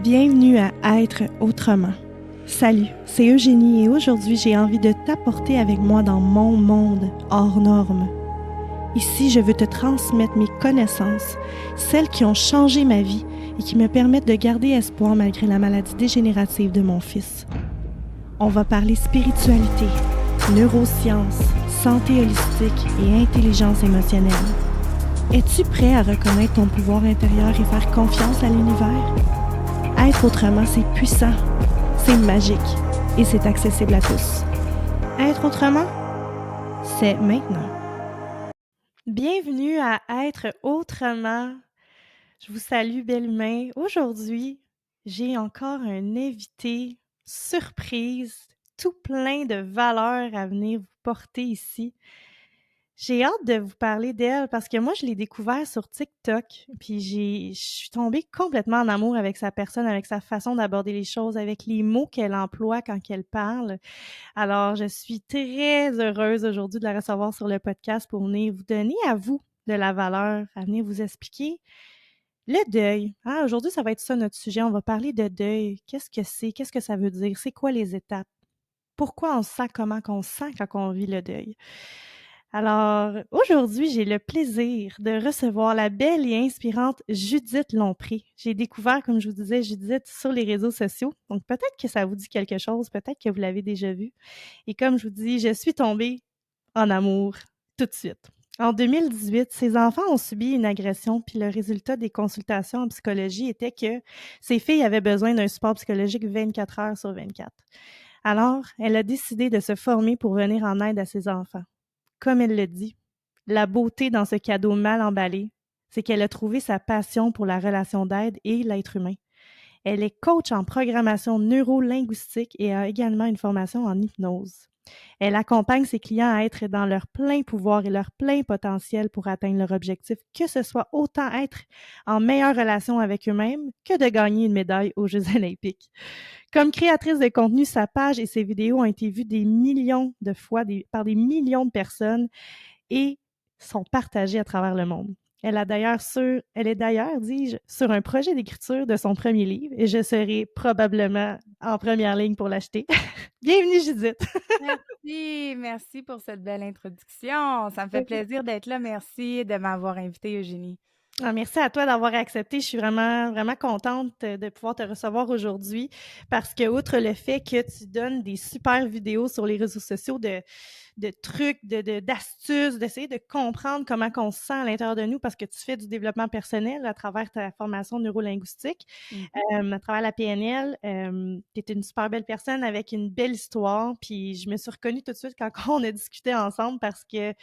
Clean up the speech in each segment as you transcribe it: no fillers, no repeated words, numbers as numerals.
Bienvenue à Être autrement. Salut, c'est Eugénie et aujourd'hui j'ai envie de t'apporter avec moi dans mon monde hors norme. Ici, je veux te transmettre mes connaissances, celles qui ont changé ma vie et qui me permettent de garder espoir malgré la maladie dégénérative de mon fils. On va parler spiritualité, neurosciences, santé holistique et intelligence émotionnelle. Es-tu prêt à reconnaître ton pouvoir intérieur et faire confiance à l'univers? Être autrement, c'est puissant, c'est magique et c'est accessible à tous. Être autrement, c'est maintenant. Bienvenue à Être autrement. Je vous salue, bel humain. Aujourd'hui, j'ai encore un invité surprise, tout plein de valeurs à venir vous porter ici. J'ai hâte de vous parler d'elle parce que moi, je l'ai découvert sur TikTok, puis je suis tombée complètement en amour avec sa personne, avec sa façon d'aborder les choses, avec les mots qu'elle emploie quand elle parle. Alors, je suis très heureuse aujourd'hui de la recevoir sur le podcast pour venir vous donner à vous de la valeur, à venir vous expliquer le deuil. Aujourd'hui, ça va être ça notre sujet. On va parler de deuil. Qu'est-ce que c'est? Qu'est-ce que ça veut dire? C'est quoi les étapes? Pourquoi on se sent comment qu'on se sent quand on vit le deuil? Alors, aujourd'hui, j'ai le plaisir de recevoir la belle et inspirante Judith Lompré. J'ai découvert, comme je vous disais, Judith sur les réseaux sociaux. Donc, peut-être que ça vous dit quelque chose, peut-être que vous l'avez déjà vu. Et comme je vous dis, je suis tombée en amour tout de suite. En 2018, ses enfants ont subi une agression, puis le résultat des consultations en psychologie était que ces filles avaient besoin d'un support psychologique 24 heures sur 24. Alors, elle a décidé de se former pour venir en aide à ses enfants. Comme elle le dit, la beauté dans ce cadeau mal emballé, c'est qu'elle a trouvé sa passion pour la relation d'aide et l'être humain. Elle est coach en programmation neuro-linguistique et a également une formation en hypnose. Elle accompagne ses clients à être dans leur plein pouvoir et leur plein potentiel pour atteindre leur objectif, que ce soit autant être en meilleure relation avec eux-mêmes que de gagner une médaille aux Jeux olympiques. Comme créatrice de contenu, sa page et ses vidéos ont été vues des millions de fois par des millions de personnes et sont partagées à travers le monde. Elle est d'ailleurs, dis-je, sur un projet d'écriture de son premier livre et je serai probablement en première ligne pour l'acheter. Bienvenue, Judith! Merci pour cette belle introduction. Ça me fait plaisir d'être là. Merci de m'avoir invitée, Eugénie. Merci à toi d'avoir accepté. Je suis vraiment, vraiment contente de pouvoir te recevoir aujourd'hui parce que, outre le fait que tu donnes des super vidéos sur les réseaux sociaux de trucs, d'astuces, d'essayer de comprendre comment on se sent à l'intérieur de nous parce que tu fais du développement personnel à travers ta formation neurolinguistique, à travers la PNL. Tu es une super belle personne avec une belle histoire. Puis je me suis reconnue tout de suite quand on a discuté ensemble parce que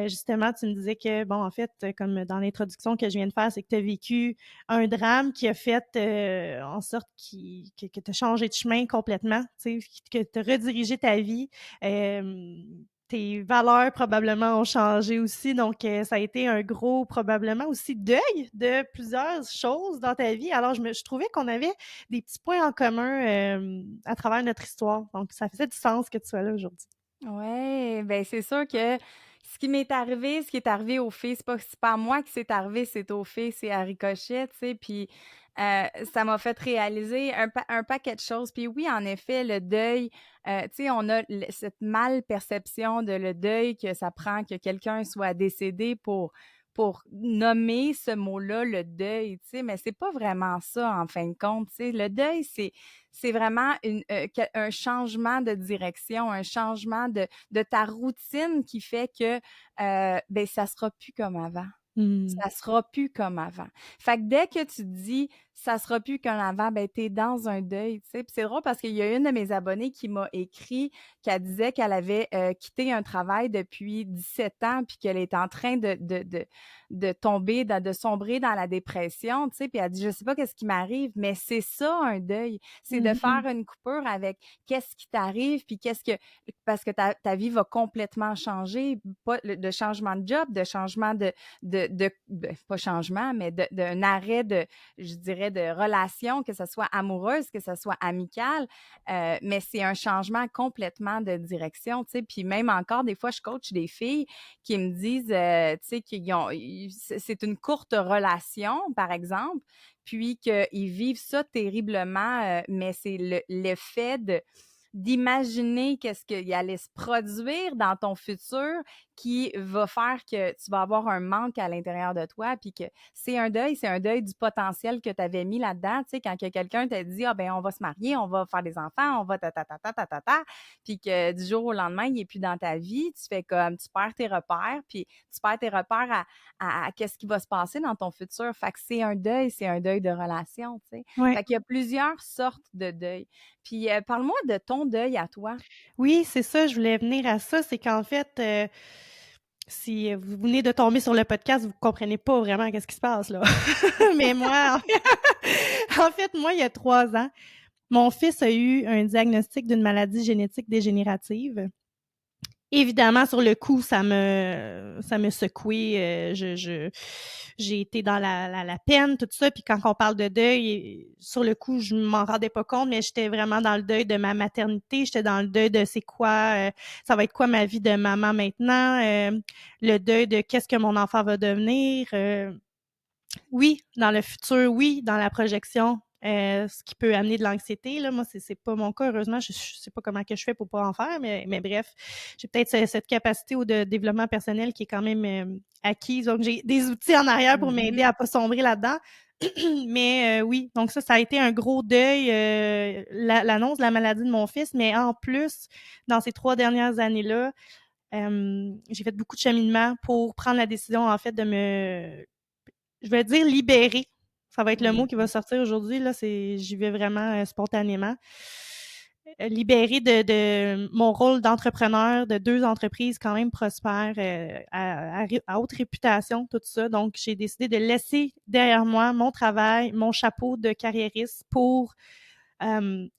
justement, tu me disais que, bon, en fait, comme dans l'introduction que je viens de faire, c'est que tu as vécu un drame qui a fait en sorte que tu as changé de chemin complètement, tu sais, que tu as redirigé ta vie. Tes valeurs probablement ont changé aussi, donc ça a été un gros, probablement aussi deuil de plusieurs choses dans ta vie. Alors, je trouvais qu'on avait des petits points en commun à travers notre histoire, donc ça faisait du sens que tu sois là aujourd'hui. Ouais, ben c'est sûr que ce qui m'est arrivé, ce qui est arrivé aux filles, c'est pas à moi qui c'est arrivé, c'est aux filles, c'est à ricochet, tu sais, puis ça m'a fait réaliser un paquet de choses. Puis oui, en effet, le deuil, tu sais, on a cette mal-perception de le deuil que ça prend que quelqu'un soit décédé pour nommer ce mot-là, le deuil, tu sais, mais c'est pas vraiment ça en fin de compte, tu sais. Le deuil, c'est vraiment un changement de direction, un changement de ta routine qui fait que ben ça sera plus comme avant. Hmm. Ça sera plus comme avant. Fait que dès que tu dis ça sera plus comme avant, ben t'es dans un deuil, tu sais. Puis c'est drôle parce qu'il y a une de mes abonnées qui m'a écrit qu'elle disait qu'elle avait quitté un travail depuis 17 ans puis qu'elle est en train de tomber, de sombrer dans la dépression, tu sais. Puis elle dit je sais pas qu'est-ce qui m'arrive, mais c'est ça un deuil, c'est de faire une coupure avec qu'est-ce qui t'arrive puis qu'est-ce que parce que ta vie va complètement changer, pas de changement de job, de changement pas changement, mais d'un arrêt je dirais, de relation, que ce soit amoureuse, que ce soit amicale, mais c'est un changement complètement de direction, tu sais. Puis même encore, des fois, je coach des filles qui me disent, tu sais, c'est une courte relation, par exemple, puis qu'ils vivent ça terriblement, mais c'est l'effet d'imaginer qu'est-ce qu'il allait se produire dans ton futur qui va faire que tu vas avoir un manque à l'intérieur de toi, puis que c'est un deuil du potentiel que tu avais mis là-dedans, tu sais, quand que quelqu'un t'a dit, ah ben on va se marier, on va faire des enfants, on va ta ta ta ta ta ta ta, puis que du jour au lendemain, il est plus dans ta vie, tu fais comme, tu perds tes repères, puis tu perds tes repères à qu'est-ce qui va se passer dans ton futur, fait que c'est un deuil de relation, tu sais, Ouais. fait qu'il y a plusieurs sortes de deuil. Puis, parle-moi de ton deuil à toi. Oui, c'est ça, je voulais venir à ça, c'est qu'en fait, si vous venez de tomber sur le podcast, vous comprenez pas vraiment qu'est-ce qui se passe là. Mais moi, en fait, moi, il y a 3 ans, mon fils a eu un diagnostic d'une maladie génétique dégénérative. Évidemment, sur le coup, ça me secoué. J'ai été dans la peine, tout ça. Puis quand on parle de deuil, sur le coup, je m'en rendais pas compte, mais j'étais vraiment dans le deuil de ma maternité. J'étais dans le deuil de c'est quoi, ça va être quoi ma vie de maman maintenant, le deuil de qu'est-ce que mon enfant va devenir. Oui, dans le futur, oui, dans la projection, ce qui peut amener de l'anxiété, là. Moi, c'est pas mon cas, heureusement. Je sais pas comment que je fais pour pas en faire, mais bref, j'ai peut-être cette capacité au de développement personnel qui est quand même acquise. Donc, j'ai des outils en arrière pour m'aider Mmh. à pas sombrer là-dedans. Mais oui, donc ça a été un gros deuil, l'annonce de la maladie de mon fils. Mais en plus, dans ces 3 dernières années-là, j'ai fait beaucoup de cheminement pour prendre la décision, en fait, de me je vais dire libérer. Ça va être le mot qui va Mmh. sortir aujourd'hui. Là, j'y vais vraiment spontanément. Libérer de mon rôle d'entrepreneur de 2 entreprises quand même prospères, à haute réputation, tout ça. Donc, j'ai décidé de laisser derrière moi mon travail, mon chapeau de carriériste pour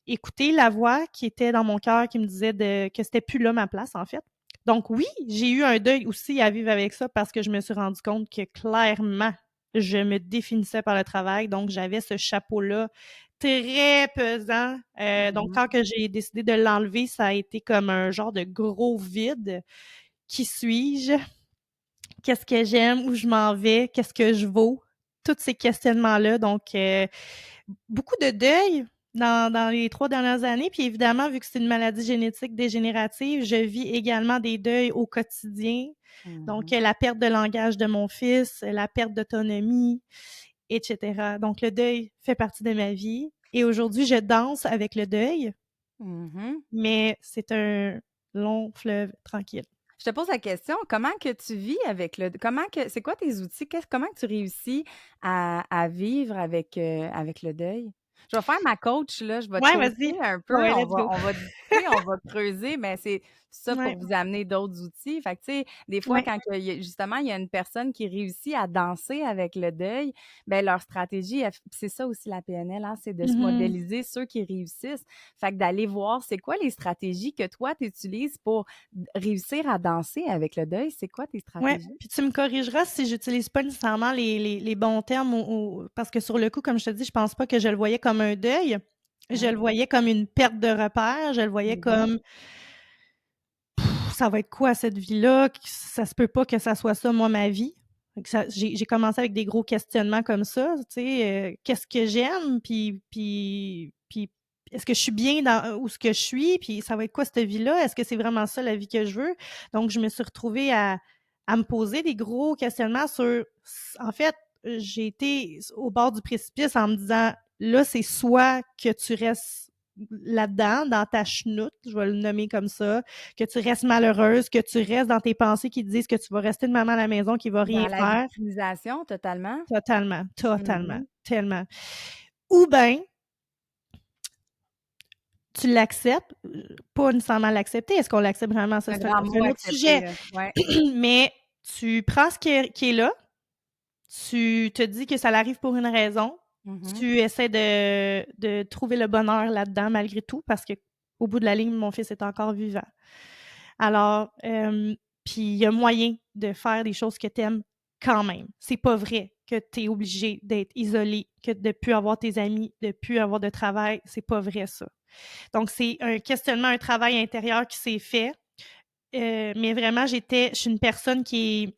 écouter la voix qui était dans mon cœur qui me disait que c'était plus là ma place, en fait. Donc oui, j'ai eu un deuil aussi à vivre avec ça parce que je me suis rendu compte que clairement, je me définissais par le travail. Donc, j'avais ce chapeau-là très pesant. Donc, Mmh. quand que j'ai décidé de l'enlever, ça a été comme un genre de gros vide. Qui suis-je? Qu'est-ce que j'aime? Où je m'en vais? Qu'est-ce que je vaux? Tous ces questionnements-là. Donc, beaucoup de deuil dans les 3 dernières années. Puis évidemment, vu que c'est une maladie génétique dégénérative, je vis également des deuils au quotidien. Donc, Mmh. la perte de langage de mon fils, la perte d'autonomie, etc. Donc, le deuil fait partie de ma vie. Et aujourd'hui, je danse avec le deuil, Mmh. mais c'est un long fleuve tranquille. Je te pose la question, comment que tu vis avec c'est quoi tes outils? Comment que tu réussis à vivre avec le deuil? Je vais faire ma coach, là, je vais te Ouais, coacher vas-y. un peu, Ouais, let's go. on va discuter, on va creuser, mais c'est ça Ouais, pour vous amener d'autres outils. Fait que, tu sais, des fois, ouais. quand justement, il y a une personne qui réussit à danser avec le deuil, ben leur stratégie, c'est ça aussi la PNL, hein, c'est de se Mhm. modéliser ceux qui réussissent. Fait que d'aller voir, c'est quoi les stratégies que toi, tu utilises pour réussir à danser avec le deuil, c'est quoi tes Ouais, stratégies? puis tu me corrigeras si j'utilise pas nécessairement les bons termes parce que sur le coup, comme je te dis, je pense pas que je le voyais comme un deuil. Je Ouais. le voyais comme une perte de repères. Je le voyais Mmh. comme ça va être quoi cette vie-là? Ça se peut pas que ça soit ça, moi, ma vie. Fait que j'ai commencé avec des gros questionnements comme ça, tu sais, qu'est-ce que j'aime? Puis est-ce que je suis bien dans où ce que je suis? Puis ça va être quoi cette vie-là? Est-ce que c'est vraiment ça la vie que je veux? Donc je me suis retrouvée à me poser des gros questionnements sur en fait, j'ai été au bord du précipice en me disant: «Là, c'est soit que tu restes là-dedans, dans ta chenoute», je vais le nommer comme ça, que tu restes malheureuse, que tu restes dans tes pensées qui te disent que tu vas rester une maman à la maison qui va rien Dans la faire. victimisation totalement? Totalement, totalement, Mmh. tellement. Ou bien, tu l'acceptes, pas nécessairement l'accepter. Est-ce qu'on l'accepte vraiment? Ça, Un c'est un, grand c'est mot un autre accepter, sujet. ouais. Mais tu prends ce qui est là, tu te dis que ça arrive pour une raison, Mmh. tu essaies de trouver le bonheur là-dedans malgré tout, parce que au bout de la ligne, mon fils est encore vivant. Alors, puis il y a moyen de faire des choses que tu aimes quand même. C'est pas vrai que tu es obligé d'être isolé, que de plus avoir tes amis, de plus avoir de travail. C'est pas vrai, ça. Donc, c'est un questionnement, un travail intérieur qui s'est fait. Mais vraiment, je suis une personne qui est,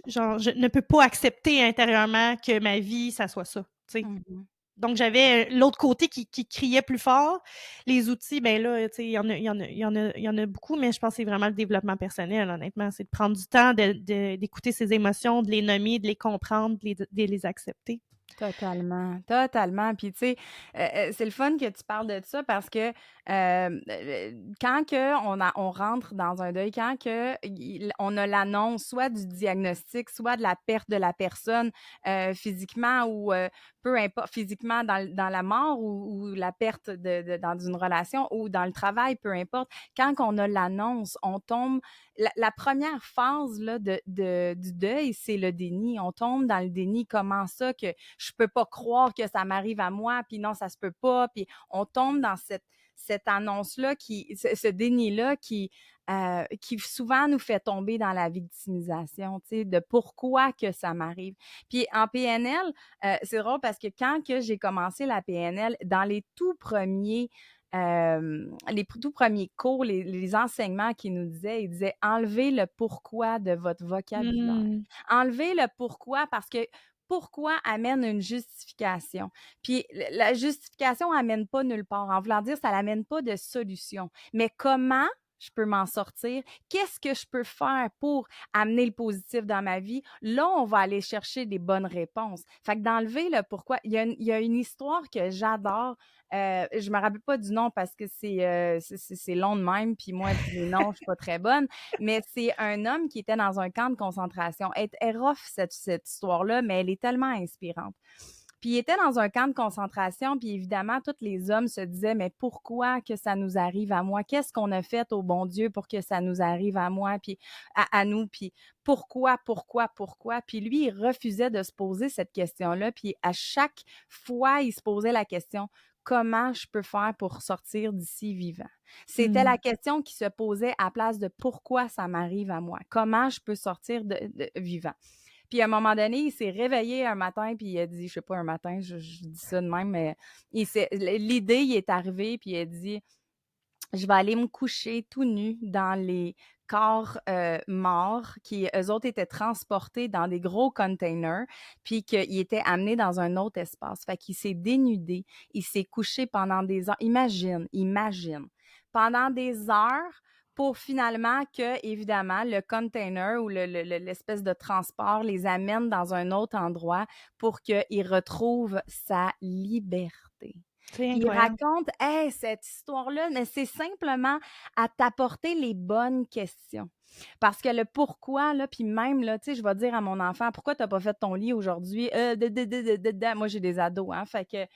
genre, je ne peux pas accepter intérieurement que ma vie, ça soit ça. tu sais. Mmh. Donc, j'avais l'autre côté qui criait plus fort. Les outils, ben là, tu sais, il y en a beaucoup, mais je pense que c'est vraiment le développement personnel, honnêtement. C'est de prendre du temps d'écouter ses émotions, de les nommer, de les comprendre, de les accepter. Totalement, totalement. Puis tu sais, c'est le fun que tu parles de ça parce que, quand que on rentre dans un deuil, quand que il on a l'annonce soit du diagnostic, soit de la perte de la personne, physiquement ou, peu importe physiquement dans la mort ou la perte de dans une relation ou dans le travail, peu importe. Quand qu'on a l'annonce, on tombe la 1re phase là du deuil, c'est le déni. On tombe dans le déni. Comment ça que je peux pas croire que ça m'arrive à moi, puis non, ça se peut pas, puis on tombe dans cette annonce-là ce déni-là qui souvent nous fait tomber dans la victimisation, tu sais, de pourquoi que ça m'arrive. Puis en PNL, c'est drôle parce que quand que j'ai commencé la PNL, dans les tout premiers cours, les enseignements qu'ils nous disaient, ils disaient: «Enlevez le pourquoi de votre vocabulaire. Mmh. Enlevez le pourquoi parce que pourquoi amène une justification. Puis la justification amène pas nulle part. En voulant dire, ça n'amène pas de solution. Mais comment je peux m'en sortir? Qu'est-ce que je peux faire pour amener le positif dans ma vie? Là, on va aller chercher des bonnes réponses. Fait que d'enlever le pourquoi, il y a une histoire que j'adore. Je me rappelle pas du nom parce que c'est long de même, puis moi, les noms, je suis pas très bonne, mais c'est un homme qui était dans un camp de concentration. Elle est rough, cette histoire-là, mais elle est tellement inspirante. Puis il était dans un camp de concentration, puis évidemment, tous les hommes se disaient, mais pourquoi que ça nous arrive à moi? Qu'est-ce qu'on a fait au bon Dieu pour que ça nous arrive à moi, puis à nous? Puis pourquoi, pourquoi, pourquoi? Puis lui, il refusait de se poser cette question-là, puis à chaque fois, il se posait la question, comment je peux faire pour sortir d'ici vivant? C'était Mmh. la question qui se posait à place de pourquoi ça m'arrive à moi? Comment je peux sortir de vivant? Puis à un moment donné, il s'est réveillé un matin, puis il a dit, je sais pas, un matin, je dis ça de même, mais l'idée, il est arrivé, puis il a dit, je vais aller me coucher tout nu dans les corps morts qui, eux autres, étaient transportés dans des gros containers, puis qu'ils étaient amenés dans un autre espace. Fait qu'il s'est dénudé, il s'est couché pendant des heures. Imagine, pendant des heures pour finalement que, évidemment, le container ou l'espèce de transport les amène dans un autre endroit pour qu'ils retrouvent sa liberté. C'est Puis il incroyable. raconte, hey, cette histoire-là, mais c'est simplement à t'apporter les bonnes questions. Parce que le pourquoi, là, puis même, là, tu sais, je vais dire à mon enfant, pourquoi t'as pas fait ton lit aujourd'hui? Moi, j'ai des ados, hein, fait que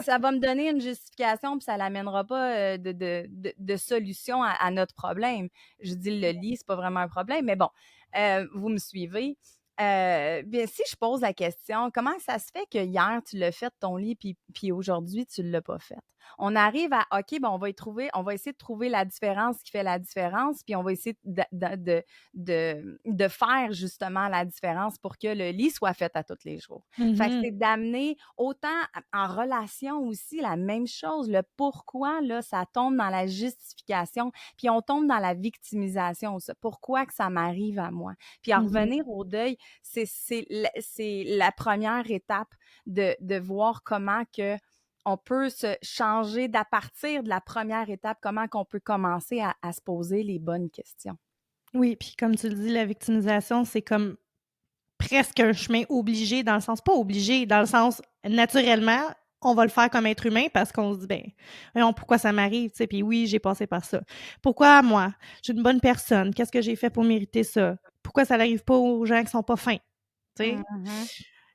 ça va me donner une justification, puis ça l'amènera pas de solution à notre problème. Je dis le lit, c'est pas vraiment un problème, mais bon, vous me suivez. Bien, si je pose la question, comment ça se fait que hier tu l'as fait ton lit, puis aujourd'hui tu l'as pas fait? On arrive à, OK, ben on va essayer de trouver la différence qui fait la différence, puis on va essayer de faire justement la différence pour que le lit soit fait à tous les jours. Fait que Mmh. c'est d'amener autant en relation aussi la même chose, le pourquoi, là, ça tombe dans la justification, puis on tombe dans la victimisation aussi. Pourquoi que ça m'arrive à moi? Puis en Mmh. revenir au deuil, c'est la première étape de voir comment que on peut se changer d'à partir de la première étape, comment qu'on peut commencer à se poser les bonnes questions. Oui, puis comme tu le dis, la victimisation, c'est comme presque un chemin obligé dans le sens pas obligé, dans le sens naturellement, on va le faire comme être humain parce qu'on se dit: «Ben, voyons pourquoi ça m'arrive?» tu sais? Puis oui, j'ai passé par ça. Pourquoi moi? Je suis une bonne personne. Qu'est-ce que j'ai fait pour mériter ça? Pourquoi ça n'arrive pas aux gens qui sont pas fins? Tu sais? Mmh.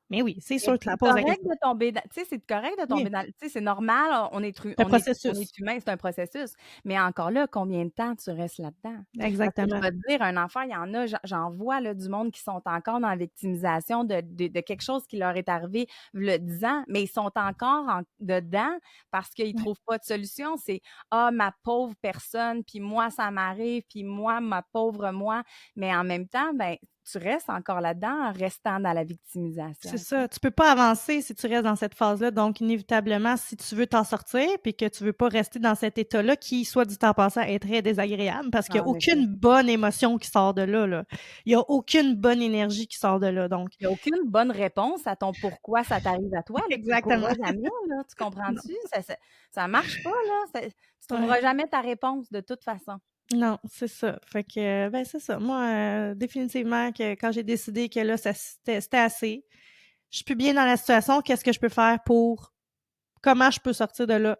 Mais oui, c'est Et sûr, tu la c'est poses la correct question. de tomber dans tu sais, c'est correct de Oui, tomber dans tu sais, c'est normal, c'est un on processus. est humain, c'est un processus. Mais encore là, combien de temps tu restes là-dedans? Parce que je Exactement. vais te dire, un enfant, il y en a, j'en vois là, du monde qui sont encore dans la victimisation de quelque chose qui leur est arrivé v'là 10 ans, mais ils sont encore dedans parce qu'ils Ouais. trouvent pas de solution. C'est: «Ah, ma pauvre personne, puis moi, ça m'arrive, puis moi, ma pauvre moi». Mais en même temps, ben, tu restes encore là-dedans en restant dans la C'est victimisation, tu sais. ça, tu peux pas avancer si tu restes dans cette phase-là, donc inévitablement, si tu veux t'en sortir puis que tu veux pas rester dans cet état-là qui, soit dit en passant, est très désagréable parce qu'il y a En effet. aucune bonne émotion qui sort de là, là. Il y a aucune bonne énergie qui sort de là, donc Il y a aucune bonne réponse à ton pourquoi ça t'arrive à toi, là, tu le trouveras exactement. jamais, là, tu Non. comprends-tu? Ça marche pas, là, tu Ouais. trouveras jamais ta réponse de toute façon. Non, c'est ça. Fait que, ben, c'est ça. Moi, définitivement que quand j'ai décidé que là, c'était assez, je suis plus bien dans la situation, qu'est-ce que je peux faire pour comment je peux sortir de là?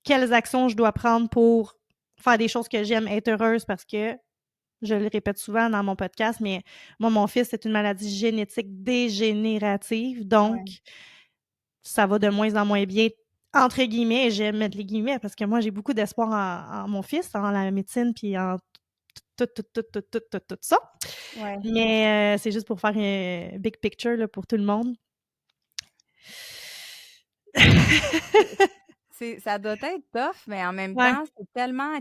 Quelles actions je dois prendre pour faire des choses que j'aime, être heureuse parce que je le répète souvent dans mon podcast, mais moi, mon fils, c'est une maladie génétique dégénérative, donc Ouais. ça va de moins en moins bien, entre guillemets, et j'aime mettre les guillemets parce que moi, j'ai beaucoup d'espoir en mon fils, en la médecine, puis en tout ça. Ouais. Mais c'est juste pour faire un big picture là, pour tout le monde. Ça doit être tough, mais en même Ouais. temps,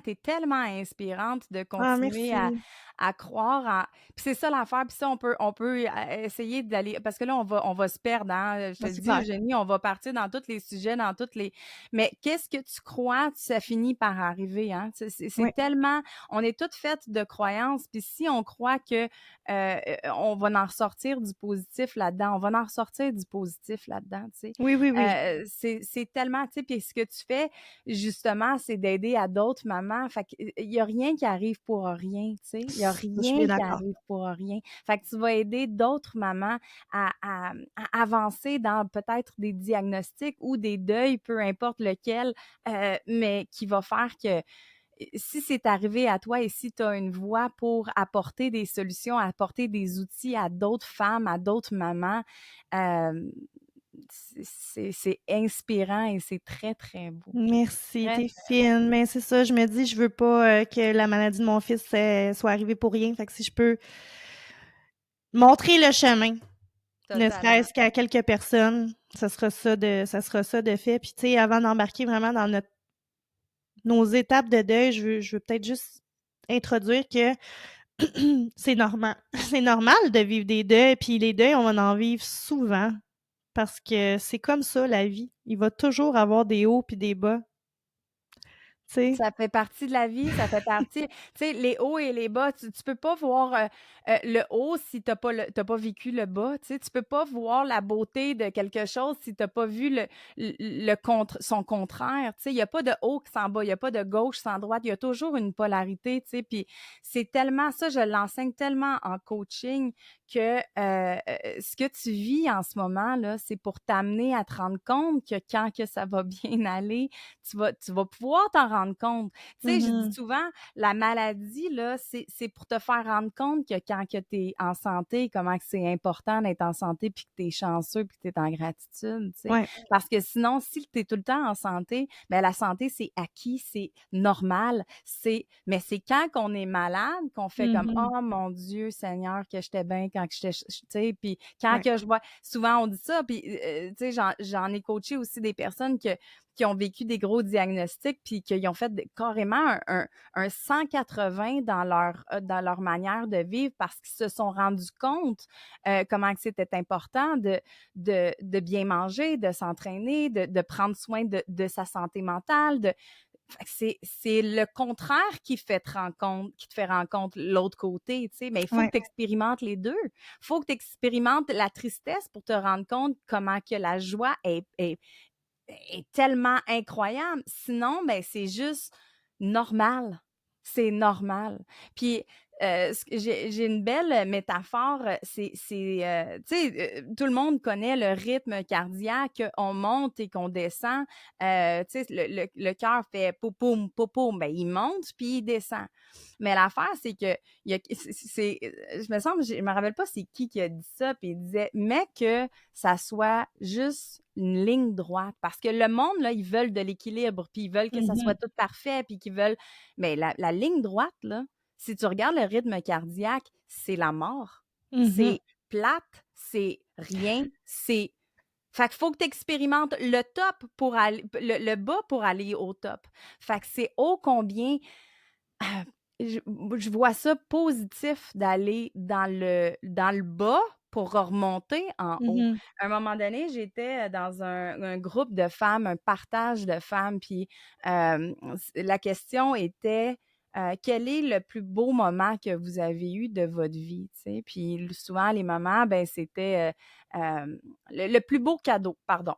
t'es tellement inspirante de Ah, continuer merci. à croire en puis c'est ça l'affaire, puis ça, on peut essayer d'aller parce que là, on va se perdre, hein. Je te Ah, le c'est dis, clair. Eugénie, on va partir dans tous les sujets, dans toutes les mais qu'est-ce que tu crois, ça finit par arriver, hein. C'est Oui. tellement on est toutes faites de croyances, puis si on croit que, on va en ressortir du positif là-dedans, on va en ressortir du positif là-dedans, tu sais. Oui, oui, oui. C'est tellement, tu sais, puis ce que tu fais, justement, c'est d'aider à d'autres mamans. Fait qu'il y a rien qui arrive pour rien, tu sais. Il y a Je suis bien rien qui d'accord. arrive pour rien. Fait que tu vas aider d'autres mamans à avancer dans peut-être des diagnostics ou des deuils, peu importe lequel, mais qui va faire que si c'est arrivé à toi et si tu as une voix pour apporter des solutions, apporter des outils à d'autres femmes, à d'autres mamans, euh, c'est inspirant et c'est très, très beau. Merci, Très, t'es fine. Mais c'est ça, je me dis, je veux pas que la maladie de mon fils soit arrivée pour rien. Fait que si je peux montrer le chemin, ne totalement. serait-ce qu'à quelques personnes, ça sera ça de fait. Puis tu sais, avant d'embarquer vraiment dans nos étapes de deuil, je veux peut-être juste introduire que c'est normal. C'est normal de vivre des deuils, puis les deuils, on va en vivre souvent parce que c'est comme ça la vie. Il va toujours avoir des hauts puis des bas, tu sais. Ça fait partie de la vie, ça fait partie tu sais, les hauts et les bas, tu peux pas voir, le haut si tu pas vécu le bas, tu sais. Tu peux pas voir la beauté de quelque chose si tu pas vu le contre son contraire, tu sais. Il y a pas de haut sans bas, il y a pas de gauche sans droite, il y a toujours une polarité, tu sais. Puis c'est tellement ça, je l'enseigne tellement en coaching que, ce que tu vis en ce moment là, c'est pour t'amener à te rendre compte que quand que ça va bien aller, tu vas pouvoir t'en rendre compte. Tu sais, je dis Mhm. souvent, la maladie, là, c'est pour te faire rendre compte que quand que tu es en santé, comment que c'est important d'être en santé, puis que tu es chanceux, puis que tu es en gratitude, tu sais. Ouais. Parce que sinon, si tu es tout le temps en santé, ben la santé, c'est acquis, c'est normal, mais c'est quand qu'on est malade qu'on fait comme Mhm. oh mon Dieu Seigneur que j'étais bien quand que j'étais tu sais puis quand Ouais. que je vois souvent on dit ça puis tu sais j'en ai coaché aussi des personnes qui ont vécu des gros diagnostics puis qui ont fait carrément un 180 dans leur manière de vivre parce qu'ils se sont rendus compte comment que c'était important de bien manger, de s'entraîner, de prendre soin de sa santé mentale. C'est le contraire qui te fait rencontrer l'autre côté, tu sais, mais il faut que Ouais. tu expérimentes les deux. Il faut que tu expérimentes la tristesse pour te rendre compte comment que la joie est tellement incroyable. Sinon, ben, c'est juste normal. C'est normal. Puis, j'ai une belle métaphore. Tu sais, tout le monde connaît le rythme cardiaque. On monte et qu'on descend. Tu sais, le cœur fait poupoum, poupoum. Ben, il monte puis il descend. Mais l'affaire, c'est que, je me semble, je me rappelle pas c'est qui a dit ça, puis il disait, mais que ça soit juste une ligne droite. Parce que le monde, là, ils veulent de l'équilibre, puis ils veulent que ça soit Mhm. tout parfait, puis qu'ils veulent. Mais la ligne droite, là, si tu regardes le rythme cardiaque, c'est la mort. Mhm. C'est plate, c'est rien, c'est. Fait qu'il faut que tu expérimentes le top pour aller, le bas pour aller au top. Fait que c'est ô combien je vois ça positif d'aller dans le bas pour remonter en haut. Mmh. À un moment donné, j'étais dans un groupe de femmes, un partage de femmes, puis la question était quel est le plus beau moment que vous avez eu de votre vie, tu sais? Puis souvent, les moments, ben, c'était le plus beau cadeau, pardon.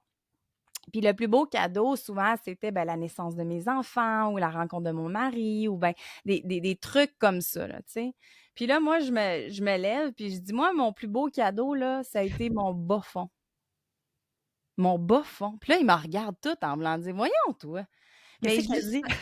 Puis le plus beau cadeau, souvent, c'était, ben, la naissance de mes enfants ou la rencontre de mon mari ou ben des trucs comme ça, là, tu sais. Puis là, moi, je me lève puis je dis: «Moi, mon plus beau cadeau, là, ça a été mon bas fond, mon bas fond». Puis là, il me regarde tout en voulant dire: «Voyons toi». Mais Qu'est-ce je dis: qu'elle dit?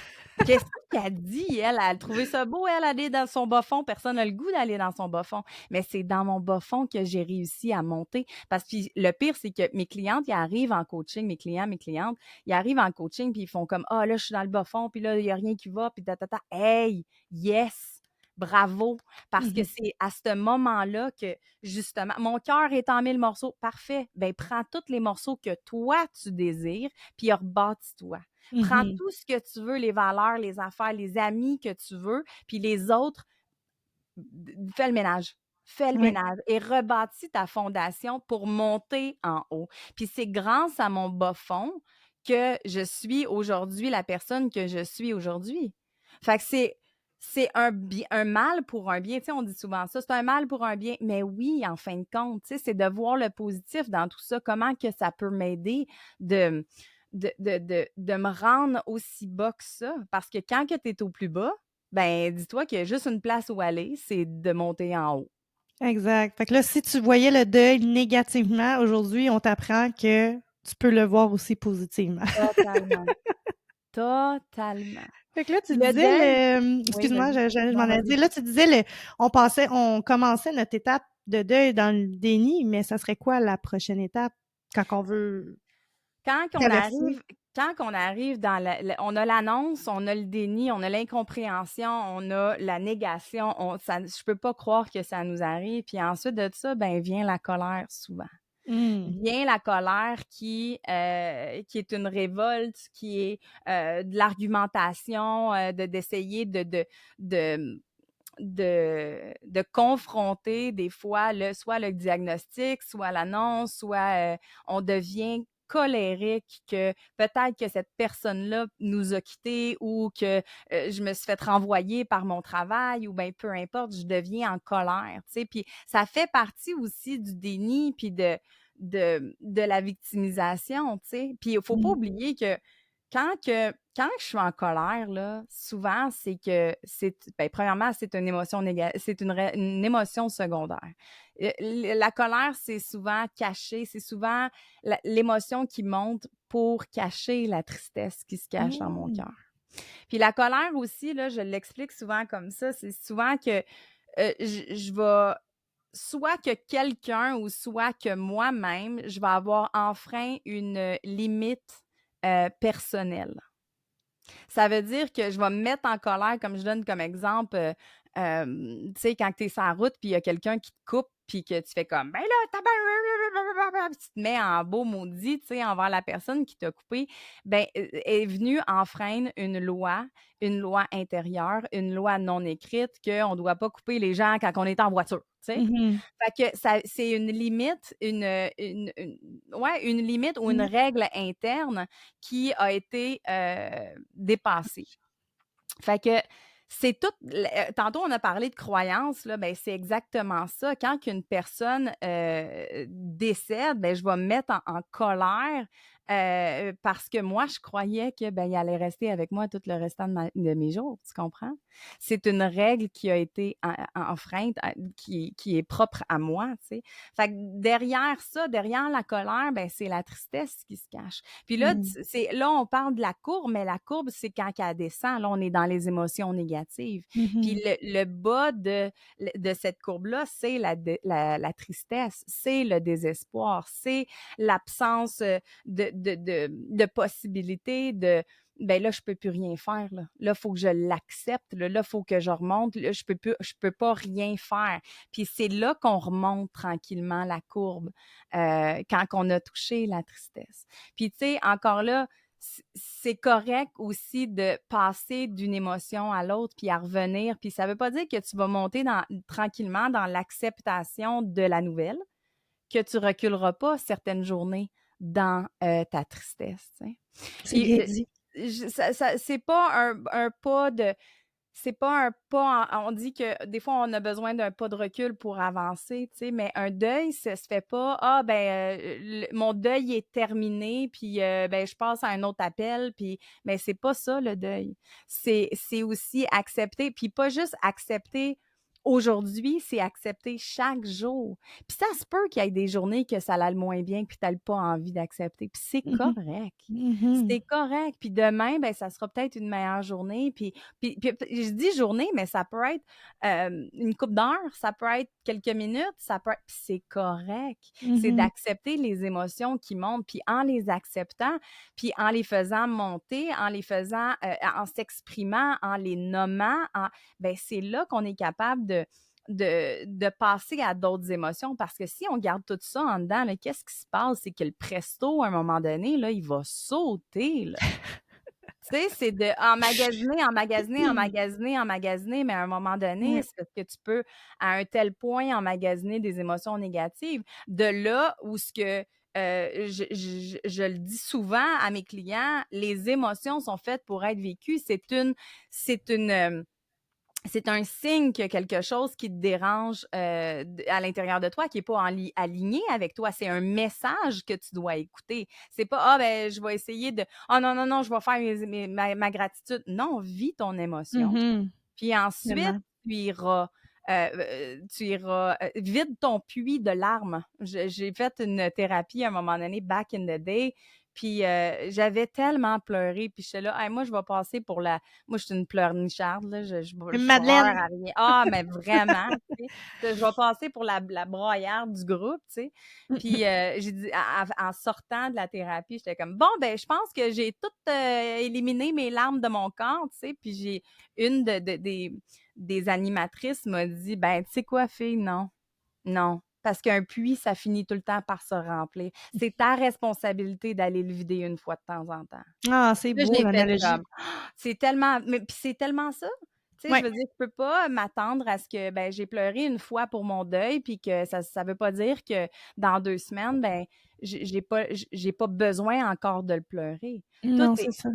Qu'est-ce qu'elle dit, elle? Elle trouvait ça beau, elle, aller dans son bas-fond. Personne n'a le goût d'aller dans son bas-fond. Mais c'est dans mon bas-fond que j'ai réussi à monter. Parce que le pire, c'est que mes clientes, ils arrivent en coaching, mes clients, mes clientes, ils arrivent en coaching, puis ils font comme, ah, là, je suis dans le bas-fond, puis là, il n'y a rien qui va, puis ta. Hey, yes! Bravo! Parce que Mmh. c'est à ce moment-là que, justement, mon cœur est en 1000 morceaux. Parfait. Ben, prends tous les morceaux que toi, tu désires, puis rebâtis-toi. Prends Mmh. tout ce que tu veux, les valeurs, les affaires, les amis que tu veux, puis les autres, fais le ménage. Fais le Ouais, ménage et rebâtis ta fondation pour monter en haut. Puis c'est grâce à mon bas fond que je suis aujourd'hui la personne que je suis aujourd'hui. Fait que c'est un mal pour un bien. Tu sais, on dit souvent ça, c'est un mal pour un bien. Mais oui, en fin de compte, tu sais, c'est de voir le positif dans tout ça. Comment que ça peut m'aider de, de me rendre aussi bas que ça. Parce que quand tu es au plus bas, ben, dis-toi qu'il y a juste une place où aller, c'est de monter en haut. exact. Fait que là, si tu voyais le deuil négativement, aujourd'hui, on t'apprend que tu peux le voir aussi positivement. Totalement, totalement. Fait que là, tu Le disais deuil oui, excuse-moi, vas-y. je m'en Non, allais vas-y. dire, là, tu disais on commençait notre étape de deuil dans le déni, mais ça serait quoi la prochaine étape quand on veut Quand qu'on traverser? arrive quand on arrive dans on a l'annonce, on a le déni, on a l'incompréhension, on a la négation, je peux pas croire que ça nous arrive, puis ensuite de ça, ben, vient la colère souvent. Mmh. Vient la colère qui est une révolte, qui est, de l'argumentation, d'essayer de de confronter des fois soit le diagnostic, soit l'annonce, soit, on devient colérique que peut-être que cette personne-là nous a quittés ou que, je me suis fait renvoyer par mon travail ou ben peu importe, je deviens en colère, tu sais? Puis ça fait partie aussi du déni puis de la victimisation, tu sais? Puis il faut pas Mmh. oublier que quand je suis en colère, là, souvent, c'est que ben, premièrement, c'est une émotion c'est une émotion secondaire. La colère, c'est souvent caché, c'est souvent l'émotion qui monte pour cacher la tristesse qui se cache dans mon Mmh. cœur. Puis la colère aussi, là, je l'explique souvent comme ça, c'est souvent que je vais soit que quelqu'un ou soit que moi-même, je vais avoir enfreint une limite personnelle. Ça veut dire que je vais me mettre en colère, comme je donne comme exemple, tu sais, quand tu es sur la route, puis il y a quelqu'un qui te coupe, puis que tu fais comme: «Ben là, puis tu te mets en beau maudit, tu sais, envers la personne qui t'a coupé, ben, est venue enfreindre une loi intérieure, une loi non écrite qu'on ne doit pas couper les gens quand on est en voiture, tu sais? Mmh. Fait que ça c'est une limite, ouais, une limite ou une Mmh. règle interne qui a été, dépassée. Fait que c'est tout tantôt on a parlé de croyances là, ben, c'est exactement ça. Quand qu'une personne, décède, ben, je vais me mettre en colère, parce que moi je croyais que, ben, il allait rester avec moi tout le restant de mes jours, tu comprends? C'est une règle qui a été enfreinte, qui est propre à moi, tu sais? Fait que derrière ça, derrière la colère, ben, c'est la tristesse qui se cache. Puis là, Mmh. là, on parle de la courbe, mais la courbe, c'est quand elle descend. Là, on est dans les émotions négatives. Puis Mmh. le bas de cette courbe-là, c'est la tristesse, c'est le désespoir, c'est l'absence de possibilités, ben là, je peux plus rien faire. Là, il faut que je l'accepte. Là, il faut que je remonte. Là, je peux pas rien faire. Puis c'est là qu'on remonte tranquillement la courbe quand on a touché la tristesse. Puis, tu sais, encore là, c'est correct aussi de passer d'une émotion à l'autre puis à revenir. Puis ça veut pas dire que tu vas monter tranquillement dans l'acceptation de la nouvelle, que tu reculeras pas certaines journées dans ta tristesse. Tu sais. C'est Puis bien dit. c'est pas un pas de c'est pas un pas on dit que des fois on a besoin d'un pas de recul pour avancer, tu sais, mais un deuil, ça se fait pas: «Ah ben, mon deuil est terminé, puis ben, je passe à un autre appel», puis mais c'est pas ça le deuil. C'est aussi accepter, puis pas juste accepter aujourd'hui, c'est accepter chaque jour. Puis ça se peut qu'il y ait des journées que ça aille moins bien, puis tu aies pas envie d'accepter, puis c'est Mmh mh. correct. Mmh. C'est correct, puis demain, ben ça sera peut-être une meilleure journée, puis je dis journée, mais ça peut être, une couple d'heures, ça peut être quelques minutes, ça peut être puis c'est correct. C'est Mmh. d'accepter les émotions qui montent, puis en les acceptant, puis en les faisant monter, en les faisant, en s'exprimant, en les nommant, ben c'est là qu'on est capable de passer à d'autres émotions parce que si on garde tout ça en dedans, là, qu'est-ce qui se passe? C'est que le presto, à un moment donné, là, il va sauter, là. Tu sais, c'est de emmagasiner, emmagasiner, emmagasiner, emmagasiner, mais à un moment donné, Ouais. c'est parce que tu peux, à un tel point, emmagasiner des émotions négatives. De là où ce que je le dis souvent à mes clients, les émotions sont faites pour être vécues. C'est une, c'est un signe qu'il y a quelque chose qui te dérange à l'intérieur de toi, qui n'est pas aligné avec toi. C'est un message que tu dois écouter. C'est pas, ah, ben, je vais essayer de, ah, non, non, non, je vais faire ma gratitude. Non, vis ton émotion. Mmh. Puis ensuite, Tellement. tu iras vide ton puits de larmes. J'ai fait une thérapie à un moment donné, back in the day, puis j'avais tellement pleuré, puis j'étais là: «Hey, moi, je vais passer pour la» moi, je suis une pleurnicharde, là, je Une pleure madeleine. à rien. Ah, mais vraiment, tu sais, je vais passer pour la broyarde du groupe, tu sais. Puis j'ai dit en sortant de la thérapie, j'étais comme: «Bon, ben, je pense que j'ai tout, éliminé mes larmes de mon corps», tu sais. Puis j'ai une des animatrices m'a dit: «Ben, tu sais quoi, fille? Non, non, parce qu'un puits, ça finit tout le temps par se remplir. C'est ta responsabilité d'aller le vider une fois de temps en temps». Ah, c'est Là, beau j'ai fait l'analogie. comme: «Ah, c'est tellement» mais puis c'est tellement ça. Tu sais, je Ouais. veux dire, je peux pas m'attendre à ce que, ben, j'ai pleuré une fois pour mon deuil, puis que ça veut pas dire que dans 2 semaines, ben, j'ai pas besoin encore de le pleurer. Tout Non, c'est est ça.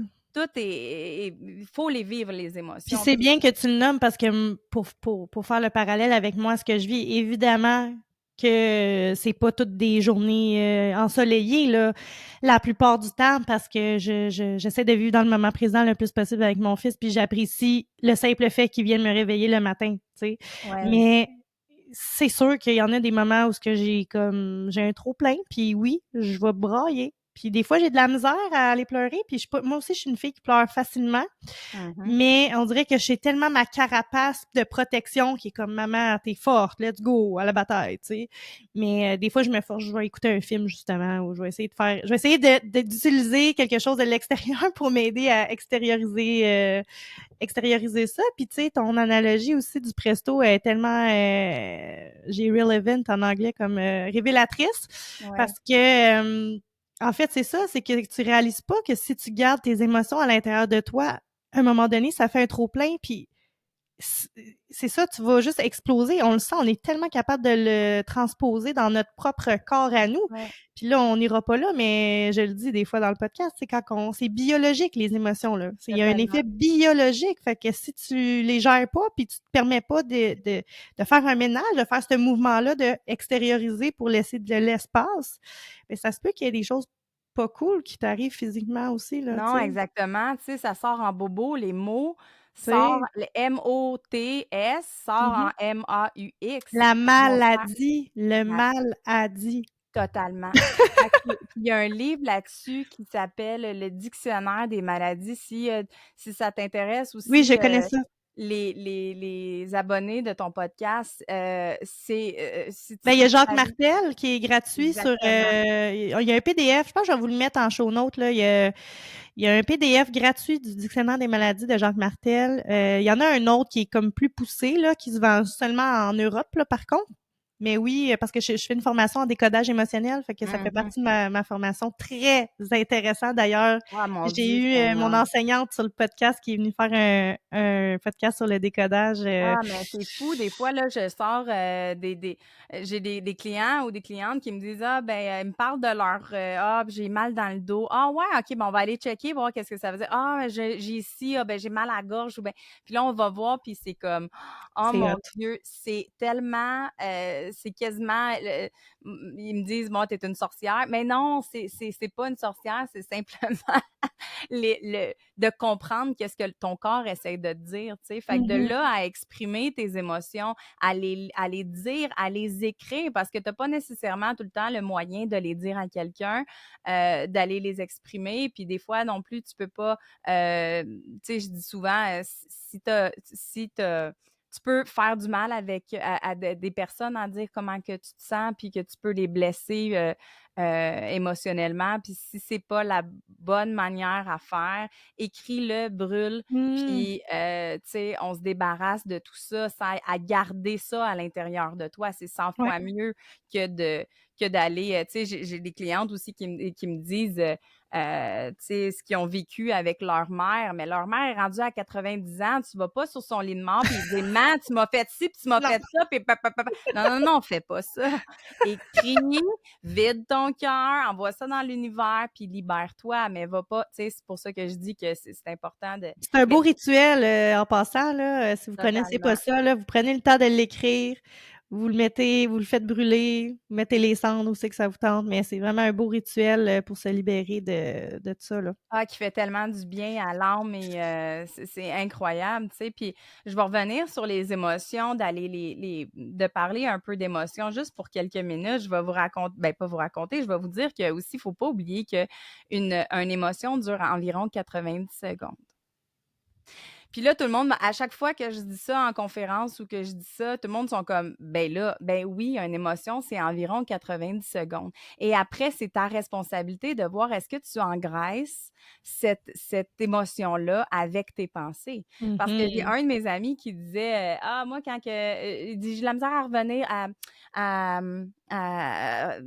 il faut les vivre les Puis émotions, c'est puis bien que tu le nommes parce que, pour faire le parallèle avec moi, ce que je vis, évidemment que c'est pas toutes des journées, ensoleillées, là, la plupart du temps parce que j'essaie de vivre dans le moment présent le plus possible avec mon fils, puis j'apprécie le simple fait qu'il vienne me réveiller le matin, tu sais? ouais. Mais c'est sûr qu'il y en a des moments où ce que j'ai un trop plein, puis oui, je vais brailler. Puis des fois, j'ai de la misère à aller pleurer, puis je suis pas moi aussi, je suis une fille qui pleure facilement. Mmh. Mais on dirait que j'ai tellement ma carapace de protection qui est comme maman, t'es forte, let's go à la bataille, tu sais. Mais des fois, je me force, je vais écouter un film justement, ou je vais essayer d'utiliser quelque chose de l'extérieur pour m'aider à extérioriser ça. Puis tu sais, ton analogie aussi du presto est tellement, j'ai relevant en anglais comme révélatrice, Ouais. parce que en fait, c'est ça, c'est que tu réalises pas que si tu gardes tes émotions à l'intérieur de toi, à un moment donné, ça fait un trop plein, puis c'est ça, tu vas juste exploser. On le sent, on est tellement capable de le transposer dans notre propre corps à nous. Ouais, Puis là, on n'ira pas là, mais je le dis des fois dans le podcast, c'est c'est biologique, les émotions, là. Il y a un totalement. effet biologique. Fait que si tu les gères pas, puis tu te permets pas de faire un ménage, de faire ce mouvement-là, de extérioriser pour laisser de l'espace, ben, ça se peut qu'il y ait des choses pas cool qui t'arrivent physiquement aussi, là, tu Non, sais. exactement, tu sais, ça sort en bobo, les mots Tu sortent sais? le M-O-T-S sort en Mhm. M-A-U-X, La puis vont faire maladie, le la mal a dit. totalement. Fait que puis il y a un livre là-dessus qui s'appelle «Le dictionnaire des maladies», si ça t'intéresse Oui, je aussi, connais ça. les abonnés de ton podcast, si tu Ben, il y a si Jacques tu Martel qui est gratuit sur, exactement. il y a un PDF, je pense que je vais vous le mettre en show notes, là. Il y a un PDF gratuit du dictionnaire des maladies de Jacques Martel. Il y en a un autre qui est comme plus poussé, là, qui se vend seulement en Europe, là, par contre. Mais oui, parce que je fais une formation en décodage émotionnel, fait que ça fait Mhm. partie de ma formation. Très intéressant d'ailleurs. Ah, mon J'ai Dieu, eu, mon Seigneur. enseignante sur le podcast qui est venue faire un podcast sur le décodage, Ah, mais c'est fou. Des fois, là, je sors j'ai des clients ou des clientes qui me disent, ah, ben, ils me parlent de leur, ah, j'ai mal dans le dos. Ah, ouais, OK, bon, on va aller checker, voir qu'est-ce que ça veut dire. Ah, j'ai ici, ah, ben, j'ai mal à la gorge. Ou ben, puis là, on va voir, puis c'est comme, oh c'est mon hot. Dieu, c'est tellement, c'est quasiment, ils me disent, bon, t'es une sorcière. Mais non, c'est pas une sorcière, c'est simplement de comprendre qu'est-ce que ton corps essaie de te dire, tu sais. Fait que de Mmh. là à exprimer tes émotions, à les dire, à les écrire, parce que tu n'as pas nécessairement tout le temps le moyen de les dire à quelqu'un, d'aller les exprimer. Puis des fois non plus, tu peux pas, tu sais, je dis souvent, tu peux faire du mal à des personnes en dire comment que tu te sens, puis que tu peux les blesser émotionnellement. Puis si c'est pas la bonne manière à faire, écris-le, brûle, Mmh. puis tu sais, on se débarrasse de tout ça, ça à garder ça à l'intérieur de toi. C'est 100 Ouais. fois mieux que d'aller, tu sais, j'ai des clientes aussi qui me disent, tu sais, ce qu'ils ont vécu avec leur mère, mais leur mère est rendue à 90 ans, tu vas pas sur son lit de mort puis lui dire: «Maman, tu m'as fait ci, puis tu m'as Non. fait ça, puis pa pa pa pa». Non, non, non, fais pas ça. Écris, vide ton cœur, envoie ça dans l'univers, puis libère-toi, mais va pas, tu sais, c'est pour ça que je dis que c'est important de C'est un mais beau rituel, en passant là, si vous connaissez pas totalement. ça là, vous prenez le temps de l'écrire, vous le mettez, vous le faites brûler, vous mettez les cendres où c'est que ça vous tente, mais c'est vraiment un beau rituel, pour se libérer de ça là. Ah, qui fait tellement du bien à l'âme et c'est incroyable, tu sais. Puis je vais revenir sur les émotions, d'aller de parler un peu d'émotions juste pour quelques minutes. Je vais vous raconter, ben pas vous raconter, je vais vous dire que aussi, il faut pas oublier que une émotion dure environ 90 secondes. Puis là, tout le monde, à chaque fois que je dis ça en conférence ou que je dis ça, tout le monde sont comme, ben là, ben oui, une émotion, c'est environ 90 secondes. Et après, c'est ta responsabilité de voir est-ce que tu engraisses cette émotion-là avec tes pensées. Parce que j'ai Mmh. un de mes amis qui disait, ah, moi, il dit, j'ai de la misère à revenir à, à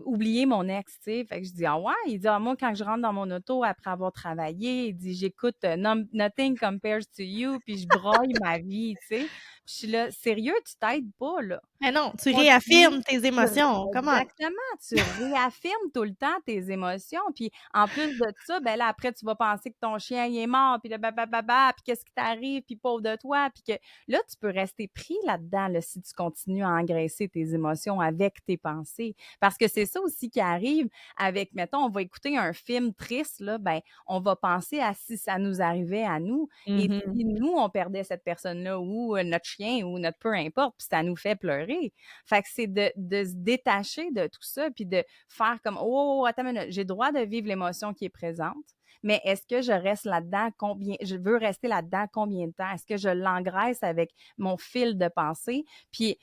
oublier mon ex, tu sais. Fait que je dis, ah ouais, il dit, ah, moi, quand je rentre dans mon auto après avoir travaillé, il dit, j'écoute Nothing Compares to You, puis je broille ma vie, tu sais. Puis je suis là, sérieux, tu t'aides pas, là. Mais non, tu Continue. réaffirmes tes Tu émotions, come on! Exactement, tu réaffirmes tout le temps tes émotions, puis en plus de ça, ben là, après, tu vas penser que ton chien, il est mort, puis là, puis qu'est-ce qui t'arrive, puis pauvre de toi, puis que là, tu peux rester pris là-dedans, là, si tu continues à engraisser tes émotions avec tes pensées. Parce que c'est ça aussi qui arrive avec, mettons, on va écouter un film triste, là, ben, on va penser à si ça nous arrivait à nous, et Mmh. si nous, on perdait cette personne-là, ou notre chien, ou notre peu importe, puis ça nous fait pleurer. Fait que c'est de se détacher de tout ça, puis de faire comme, oh, attends une minute, j'ai le droit de vivre l'émotion qui est présente, mais est-ce que je reste là-dedans je veux rester là-dedans combien de temps? Est-ce que je l'engraisse avec mon fil de pensée? Puis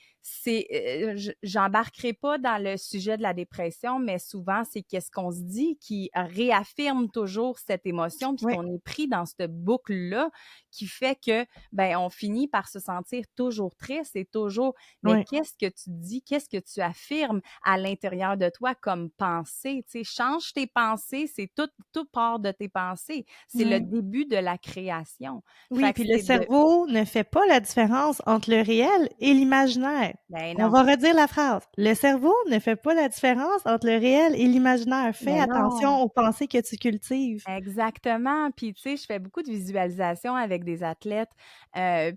j'embarquerai pas dans le sujet de la dépression, mais souvent, c'est qu'est-ce qu'on se dit qui réaffirme toujours cette émotion, puis Ouais, qu'on est pris dans cette boucle-là qui fait que, ben, on finit par se sentir toujours triste et toujours, mais ouais, qu'est-ce que tu dis? Qu'est-ce que tu affirmes à l'intérieur de toi comme pensée? Tu sais, change tes pensées, c'est tout part de tes pensées. C'est le ouais. début de la création. Oui, Fait que puis le c'est de cerveau ne fait pas la différence entre le réel et l'imaginaire. ben On non, va redire la phrase. Le cerveau ne fait pas la différence entre le réel et l'imaginaire. Fais ben non. attention aux pensées que tu cultives. Exactement. Puis, tu sais, je fais beaucoup de visualisation avec des athlètes,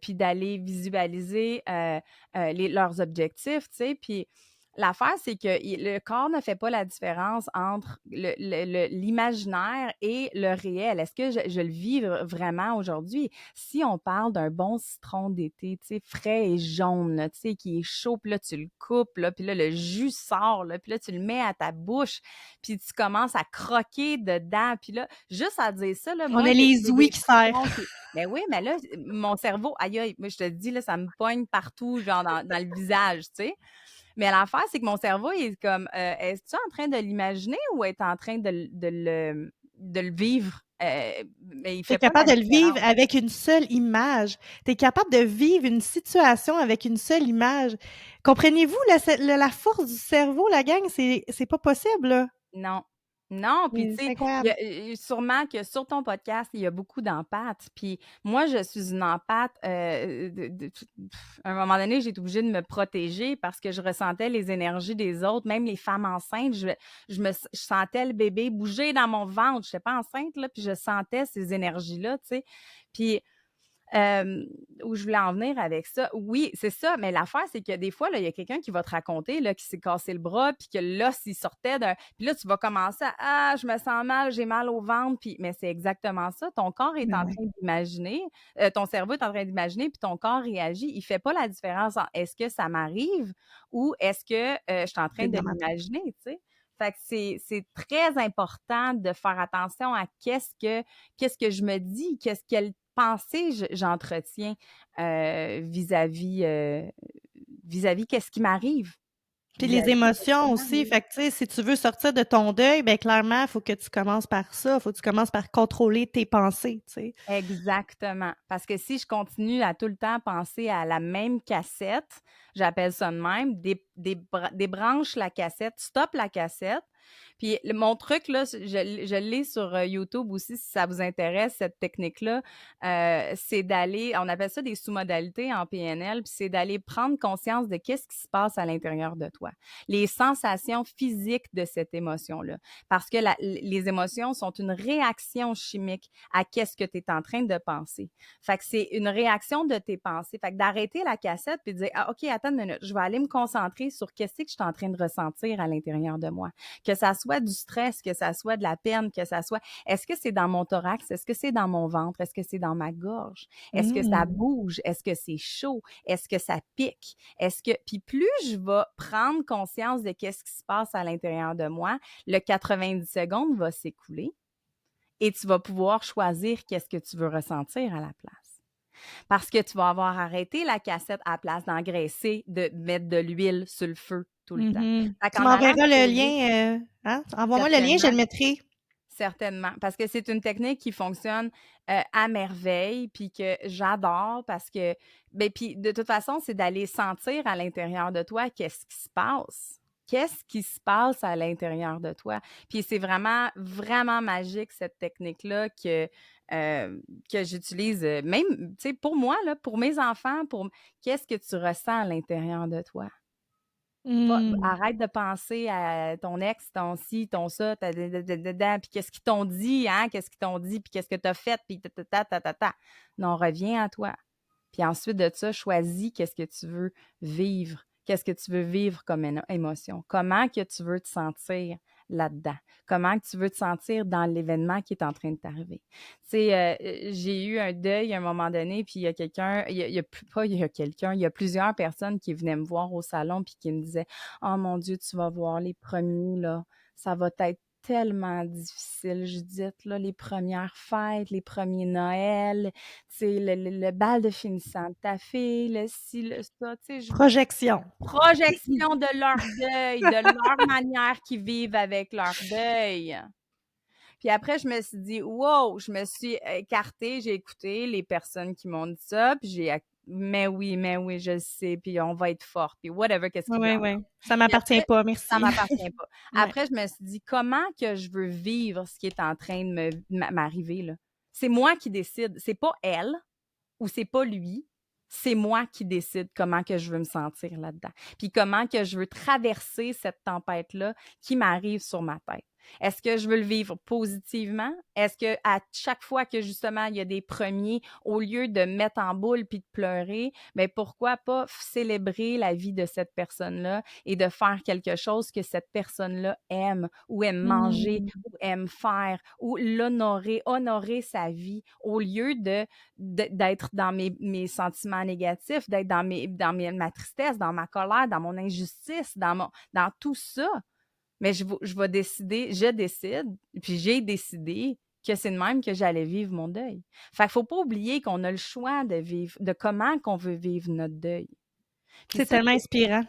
puis d'aller visualiser leurs objectifs, tu sais. Puis, l'affaire, c'est que le corps ne fait pas la différence entre l'imaginaire et le réel. Est-ce que je le vis vraiment aujourd'hui? Si on parle d'un bon citron d'été, tu sais, frais et jaune, là, tu sais, qui est chaud, puis là, tu le coupes, là, puis là, le jus sort, là, puis là, tu le mets à ta bouche, puis tu commences à croquer dedans. Puis là, juste à dire ça, là, On moi, a les j'ai ouïes des qui serrent. frissons qui mais oui, mais là, mon cerveau, aïe, aïe, moi, je te dis, là, ça me pogne partout, genre dans le visage, tu sais. Mais l'affaire, c'est que mon cerveau, il est comme, est-ce-tu en train de l'imaginer ou est en train de le de le vivre, mais il Tu es fait pas la capable de le vivre différence. avec une seule image. Tu es capable de vivre une situation avec une seule image. Comprenez-vous la force du cerveau, la gang? C'est pas possible, là. Non. Non, puis tu C'est sais, il y incroyable. a sûrement que sur ton podcast, il y a beaucoup d'empathes, puis moi, je suis une empathe, à un moment donné, j'ai été obligée de me protéger parce que je ressentais les énergies des autres, même les femmes enceintes, je sentais le bébé bouger dans mon ventre. J'étais pas enceinte, là, puis je sentais ces énergies-là, tu sais, puis où je voulais en venir avec ça, oui, c'est ça, mais l'affaire, c'est que des fois, là, il y a quelqu'un qui va te raconter là, qui s'est cassé le bras, puis que l'os, il sortait d'un. Puis là, tu vas commencer à Ah, je me sens mal, j'ai mal au ventre. Puis, mais c'est exactement ça. Ton corps est Mais en ouais, train d'imaginer, ton cerveau est en train d'imaginer, puis ton corps réagit. Il fait pas la différence entre est-ce que ça m'arrive ou est-ce que je suis en train c'est de dans ma tête. l'imaginer, tu sais. Fait que c'est très important de faire attention à qu'est-ce que je me dis, quelle pensée j'entretiens vis-à-vis vis-à-vis qu'est-ce qui m'arrive, Puis les vis-à-vis qu'est-ce qui émotions aussi. m'arrive. Fait que, tu sais, si tu veux sortir de ton deuil, ben clairement, il faut que tu commences par ça. Il faut que tu commences par contrôler tes pensées, tu sais. Exactement. Parce que si je continue à tout le temps penser à la même cassette, j'appelle ça de même, débranche la cassette, stop la cassette. Puis mon truc, là, je l'ai sur YouTube aussi, si ça vous intéresse, cette technique-là, c'est d'aller, on appelle ça des sous-modalités en PNL, puis c'est d'aller prendre conscience de qu'est-ce qui se passe à l'intérieur de toi, les sensations physiques de cette émotion-là. Parce que les émotions sont une réaction chimique à qu'est-ce que tu es en train de penser. Fait que c'est une réaction de tes pensées. Fait que d'arrêter la cassette puis de dire ah, OK, attends une minute, je vais aller me concentrer sur qu'est-ce que je suis en train de ressentir à l'intérieur de moi. Que ça soit du stress, que ça soit de la peine, que ça soit est-ce que c'est dans mon thorax, est-ce que c'est dans mon ventre, est-ce que c'est dans ma gorge, est-ce que ça Mmh. bouge, est-ce que c'est chaud, est-ce que ça pique, est-ce que puis plus je vais prendre conscience de qu'est-ce qui se passe à l'intérieur de moi, le 90 secondes va s'écouler et tu vas pouvoir choisir qu'est-ce que tu veux ressentir à la place. Parce que tu vas avoir arrêté la cassette à la place d'engraisser, de mettre de l'huile sur le feu tout le temps. Mmh. Fait Tu qu'en allant m'enverras te le poser lien, hein? Envoie-moi le lien, je certainement, le mettrai. certainement, parce que c'est une technique qui fonctionne à merveille, puis que j'adore parce que, ben, puis de toute façon, c'est d'aller sentir à l'intérieur de toi qu'est-ce qui se passe. Qu'est-ce qui se passe à l'intérieur de toi? Puis c'est vraiment, vraiment magique, cette technique-là que j'utilise, même, tu sais, pour moi, là, pour mes enfants, pour qu'est-ce que tu ressens à l'intérieur de toi? Pas Mmh. arrête de penser à ton ex, ton ci, ton ça, puis qu'est-ce qu'ils t'ont dit, hein? Qu'est-ce qu'ils t'ont dit, puis qu'est-ce que tu as fait, puis ta ta ta ta ta ta. Non, reviens à toi. Puis ensuite de ça, choisis qu'est-ce que tu veux vivre. Qu'est-ce que tu veux vivre comme émotion? Comment que tu veux te sentir là-dedans? Comment que tu veux te sentir dans l'événement qui est en train de t'arriver? Tu sais, j'ai eu un deuil à un moment donné, puis il y a quelqu'un, il y a pas il y a quelqu'un, il y a plusieurs personnes qui venaient me voir au salon puis qui me disaient: «Oh mon Dieu, tu vas voir les premiers là, ça va être tellement difficile, Judith, là, les premières fêtes, les premiers Noëls, tu sais, le bal de finissant de ta fille, le ci, le ça», tu sais, Projection. projection de leur deuil, de leur manière qu'ils vivent avec leur deuil. Puis après, je me suis dit: «Wow!» Je me suis écartée, j'ai écouté les personnes qui m'ont dit ça, puis mais oui, je le sais, puis on va être forte, puis whatever, qu'est-ce Ouais, qu'ils veulent ouais, ouais. entendre. Ça Puis m'appartient après, pas, ça merci. m'appartient pas. Ouais. Après, je me suis dit: «Comment que je veux vivre ce qui est en train de m'arriver, là?» C'est moi qui décide, c'est pas elle ou c'est pas lui, c'est moi qui décide comment que je veux me sentir là-dedans. Puis comment que je veux traverser cette tempête-là qui m'arrive sur ma tête. Est-ce que je veux le vivre positivement? Est-ce que à chaque fois que justement il y a des premiers, au lieu de me mettre en boule puis de pleurer, mais pourquoi pas célébrer la vie de cette personne-là et de faire quelque chose que cette personne-là aime ou aime manger Mmh. ou aime faire ou l'honorer, honorer sa vie au lieu d'être dans mes sentiments négatifs, d'être ma tristesse, dans ma colère, dans mon injustice, dans tout ça. Mais je vais décider, je décide, puis j'ai décidé que c'est de même que j'allais vivre mon deuil. Fait qu'il faut pas oublier qu'on a le choix de vivre, de comment qu'on veut vivre notre deuil. Puis C'est ça, tellement inspirant.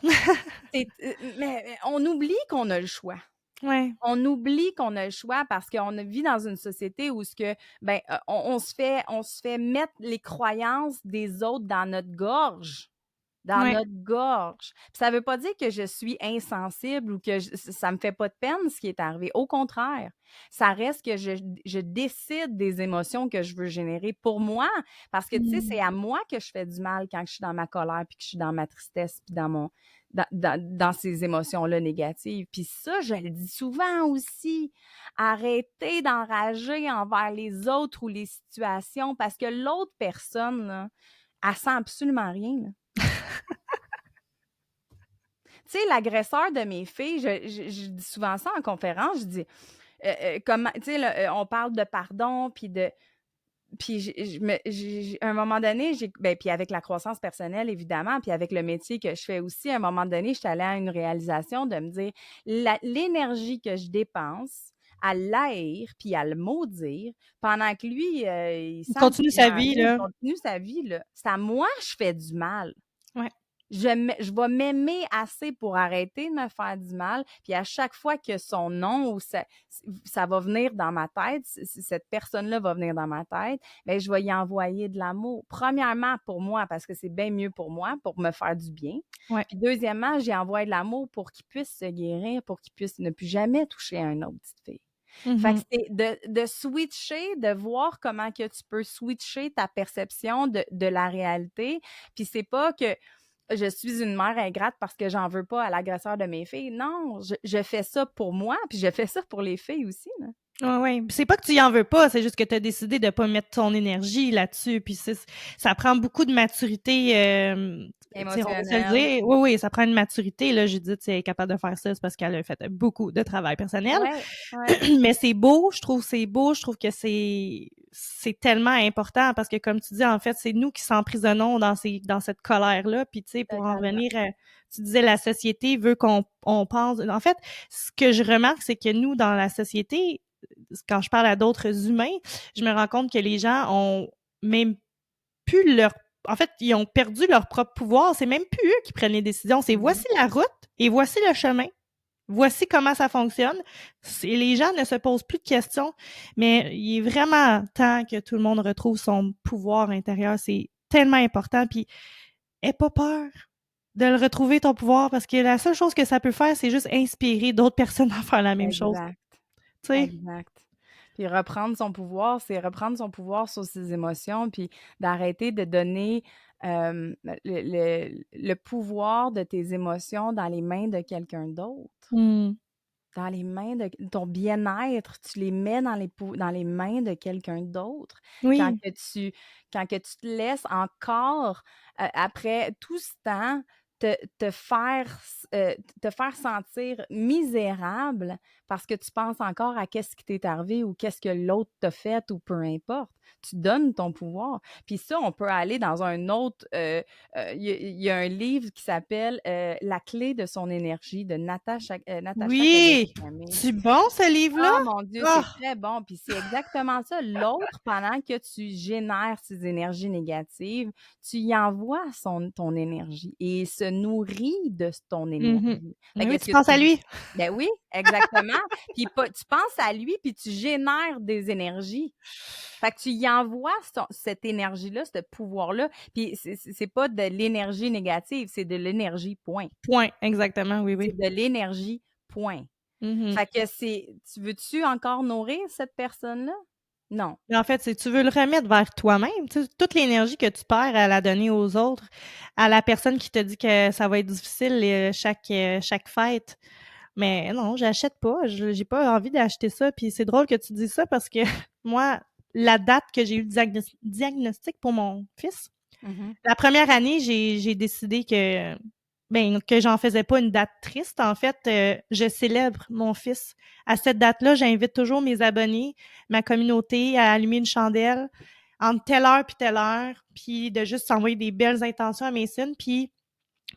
mais on oublie qu'on a le choix. Ouais. On oublie qu'on a le choix parce qu'on vit dans une société où ce que, ben, on se fait mettre les croyances des autres dans notre gorge. Dans Ouais. notre gorge. Puis ça veut pas dire que je suis insensible ou que ça me fait pas de peine ce qui est arrivé. Au contraire, ça reste que je décide des émotions que je veux générer pour moi. Parce que, tu sais, Mmh. c'est à moi que je fais du mal quand je suis dans ma colère, puis que je suis dans ma tristesse, puis dans ces émotions-là négatives. Puis ça, je le dis souvent aussi. Arrêtez d'enrager envers les autres ou les situations parce que l'autre personne, là, elle sent absolument rien, là. Tu sais, l'agresseur de mes filles, je dis souvent ça en conférence, je dis, comment tu sais, là, on parle de pardon, puis à un moment donné, puis avec la croissance personnelle, évidemment, puis avec le métier que je fais aussi, à un moment donné, j'étais allée à une réalisation de me dire: l'énergie que je dépense à l'haïr puis à le maudire pendant que lui, il Il sent continue sa absolument vie, rien, il là. continue sa vie, là. C'est à moi que je fais du mal. Ouais. Je vais m'aimer assez pour arrêter de me faire du mal, puis à chaque fois que son nom ou ça va venir dans ma tête, cette personne-là va venir dans ma tête, bien, je vais y envoyer de l'amour. Premièrement, pour moi, parce que c'est bien mieux pour moi, pour me faire du bien. Ouais. Puis deuxièmement, j'y envoie de l'amour pour qu'il puisse se guérir, pour qu'il puisse ne plus jamais toucher à une autre petite fille. Fait que Mmh. c'est de switcher, de voir comment que tu peux switcher ta perception de la réalité. Puis c'est pas que je suis une mère ingrate parce que j'en veux pas à l'agresseur de mes filles. Non, je fais ça pour moi, puis je fais ça pour les filles aussi, là. Ouais, ouais. C'est pas que tu y en veux pas, c'est juste que tu as décidé de pas mettre ton énergie là-dessus. Puis ça prend beaucoup de maturité. Tu sais, on va se le Émotionnelle. dire. Oui, oui, ça prend une maturité. Là, Judith, si elle est capable de faire ça, c'est parce qu'elle a fait beaucoup de travail personnel. Ouais, ouais, Mais c'est beau, je trouve c'est beau, je trouve que c'est tellement important parce que comme tu dis, en fait, c'est nous qui s'emprisonnons dans cette colère-là. Puis tu sais, pour en totalement. revenir à, tu disais la société veut qu'on pense. En fait, ce que je remarque, c'est que nous, dans la société, quand je parle à d'autres humains, je me rends compte que les gens ont même plus leur... En fait, ils ont perdu leur propre pouvoir. C'est même plus eux qui prennent les décisions. C'est Mhm. voici la route et voici le chemin. Voici comment ça fonctionne. Les gens ne se posent plus de questions, mais il est vraiment temps que tout le monde retrouve son pouvoir intérieur. C'est tellement important. Puis, aie pas peur de le retrouver, ton pouvoir, parce que la seule chose que ça peut faire, c'est juste inspirer d'autres personnes à faire la même chose. Exact, Tu sais? exact. Puis reprendre son pouvoir, c'est reprendre son pouvoir sur ses émotions, puis d'arrêter de donner le pouvoir de tes émotions dans les mains de quelqu'un d'autre. Hmm. Dans les mains de ton bien-être, tu les mets dans les mains de quelqu'un d'autre. Quand Oui. que tu quand que tu te laisses encore, après tout ce temps, te te faire s te faire sentir misérable parce que tu penses encore à qu'est-ce qui t'est arrivé ou qu'est-ce que l'autre t'a fait ou peu importe. Tu donnes ton pouvoir. Puis ça, on peut aller dans un autre, il y a un livre qui s'appelle, La clé de son énergie de Natasha Oui! Calle-Camé. C'est bon, ce livre-là? Oh mon Dieu, Ah! c'est très bon. Puis c'est exactement ça. L'autre, pendant que tu génères ces énergies négatives, tu y envoies ton énergie et il se nourrit de ton Mhm. énergie. Fait Mais que oui, est-ce tu que penses à tu lui. ben oui, exactement. Puis tu penses à lui, puis tu génères des énergies. Fait que tu y envoies cette énergie-là, ce pouvoir-là. Puis c'est pas de l'énergie négative, c'est de l'énergie, point. Point. Exactement, oui, oui. C'est de l'énergie, point. Mhm. Fait que tu veux-tu encore nourrir cette personne-là? Non. Mais en fait, c'est tu veux le remettre vers toi-même. Tu sais, toute l'énergie que tu perds à la donner aux autres, à la personne qui te dit que ça va être difficile chaque fête. Mais non, j'achète pas. J'ai pas envie d'acheter ça. Puis c'est drôle que tu dis ça parce que moi, la date que j'ai eu le diagnostic pour mon fils, Mhm. la première année, j'ai décidé que j'en faisais pas une date triste. En fait, je célèbre mon fils. À cette date-là, j'invite toujours mes abonnés, ma communauté à allumer une chandelle entre telle heure, puis de juste s'envoyer des belles intentions à mes signes. Puis,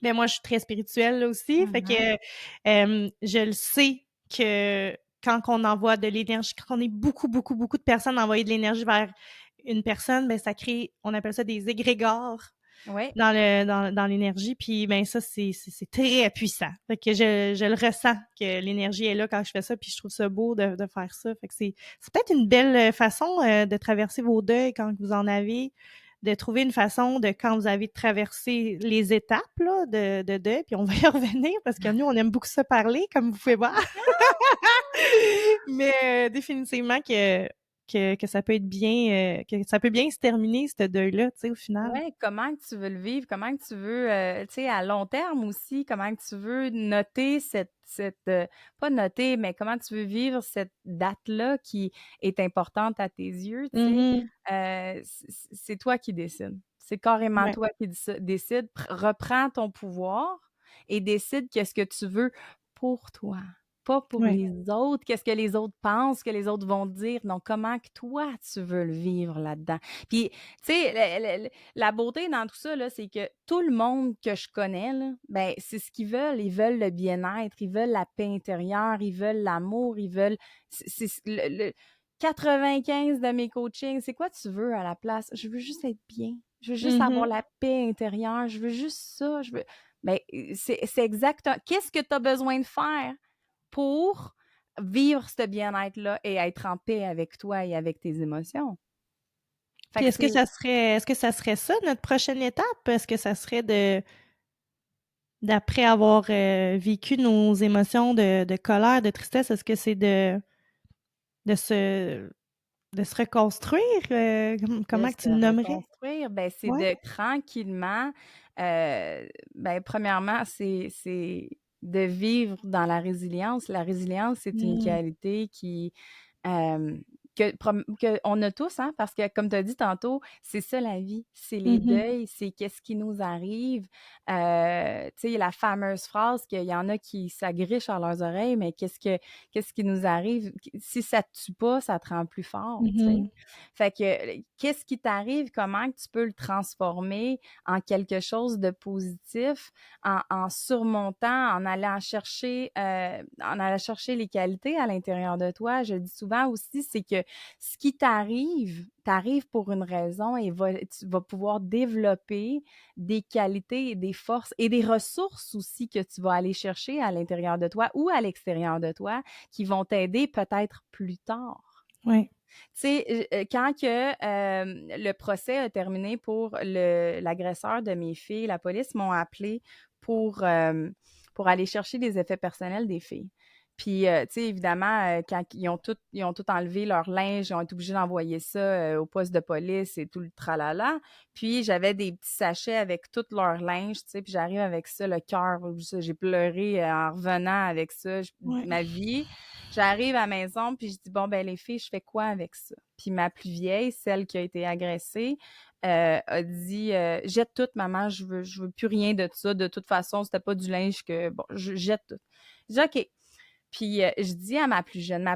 ben moi, je suis très spirituelle là aussi, fait Mhm. que je le sais que quand on envoie de l'énergie, quand on est beaucoup, beaucoup, beaucoup de personnes à envoyer de l'énergie vers une personne, ben ça crée, on appelle ça des égrégores. Oui. dans l'énergie. Puis ben ça, c'est très puissant. Fait que je le ressens que l'énergie est là quand je fais ça, puis je trouve ça beau de faire ça. Fait que c'est peut-être une belle façon de traverser vos deuils quand vous en avez, de trouver une façon de quand vous avez traversé les étapes là, de deuil, puis on va y revenir parce que nous, on aime beaucoup ça parler, comme vous pouvez voir. Mais définitivement que ça peut être bien, que ça peut bien se terminer, ce deuil-là, tu sais, au final. Ouais, comment que tu veux le vivre? Comment que tu veux, tu sais, à long terme aussi, comment que tu veux noter pas noter, mais comment tu veux vivre cette date-là qui est importante à tes yeux, tu sais? Mhm. C'est toi qui décides. C'est carrément Ouais, toi qui décides. Reprends ton pouvoir et décide qu'est-ce que tu veux pour toi, pas pour ouais. les autres, qu'est-ce que les autres pensent, que les autres vont dire. Non, comment que toi, tu veux le vivre là-dedans. Puis, tu sais, la beauté dans tout ça, là, c'est que tout le monde que je connais, là, ben, c'est ce qu'ils veulent. Ils veulent le bien-être, ils veulent la paix intérieure, ils veulent l'amour, ils veulent. C'est le 95 de mes coachings, c'est quoi tu veux à la place? Je veux juste être bien. Je veux juste avoir Mhm. la paix intérieure. Je veux juste ça. Je veux. Ben, c'est exactement. Qu'est-ce que tu as besoin de faire pour vivre ce bien-être-là et être en paix avec toi et avec tes émotions? Fait Puis que c'est est-ce que ça serait ça, notre prochaine étape? Est-ce que ça serait d'après avoir vécu nos émotions de colère, de tristesse, est-ce que c'est de se, de se reconstruire? de Comment que tu le se nommerais? reconstruire, ben, c'est Ouais. de tranquillement, ben, premièrement, c'est de vivre dans la résilience. La résilience, c'est une Mm. qualité qui, hem, que on a tous, hein, parce que comme tu as dit tantôt, c'est ça la vie, c'est les Mhm. deuils, c'est qu'est-ce qui nous arrive. Tu sais, la fameuse phrase qu'il y en a qui s'agrichent à leurs oreilles, mais qu'est-ce qui nous arrive? Si ça te tue pas, ça te rend plus fort, tu sais? Mhm. Fait que, qu'est-ce qui t'arrive? Comment que tu peux le transformer en quelque chose de positif, en surmontant, en allant chercher les qualités à l'intérieur de toi? Je dis souvent aussi, c'est que ce qui t'arrive pour une raison et tu vas pouvoir développer des qualités et des forces et des ressources aussi que tu vas aller chercher à l'intérieur de toi ou à l'extérieur de toi qui vont t'aider peut-être plus tard. Ouais. Tu sais, quand que, le procès a terminé pour l'agresseur de mes filles, la police m'ont appelée pour aller chercher les effets personnels des filles. Puis, tu sais, évidemment, quand ils ont tout enlevé leur linge, ils ont été obligés d'envoyer ça, au poste de police et tout le tralala. Puis, j'avais des petits sachets avec tout leur linge, tu sais, puis j'arrive avec ça, le cœur, j'ai pleuré, en revenant avec ça, Ouais. ma vie. J'arrive à la maison, puis je dis, bon, ben les filles, je fais quoi avec ça? Puis ma plus vieille, celle qui a été agressée, a dit, jette tout, maman, je veux plus rien de ça. De toute façon, c'était pas du linge que, bon, je jette tout. Je dis, OK. Puis je dis à ma plus jeune,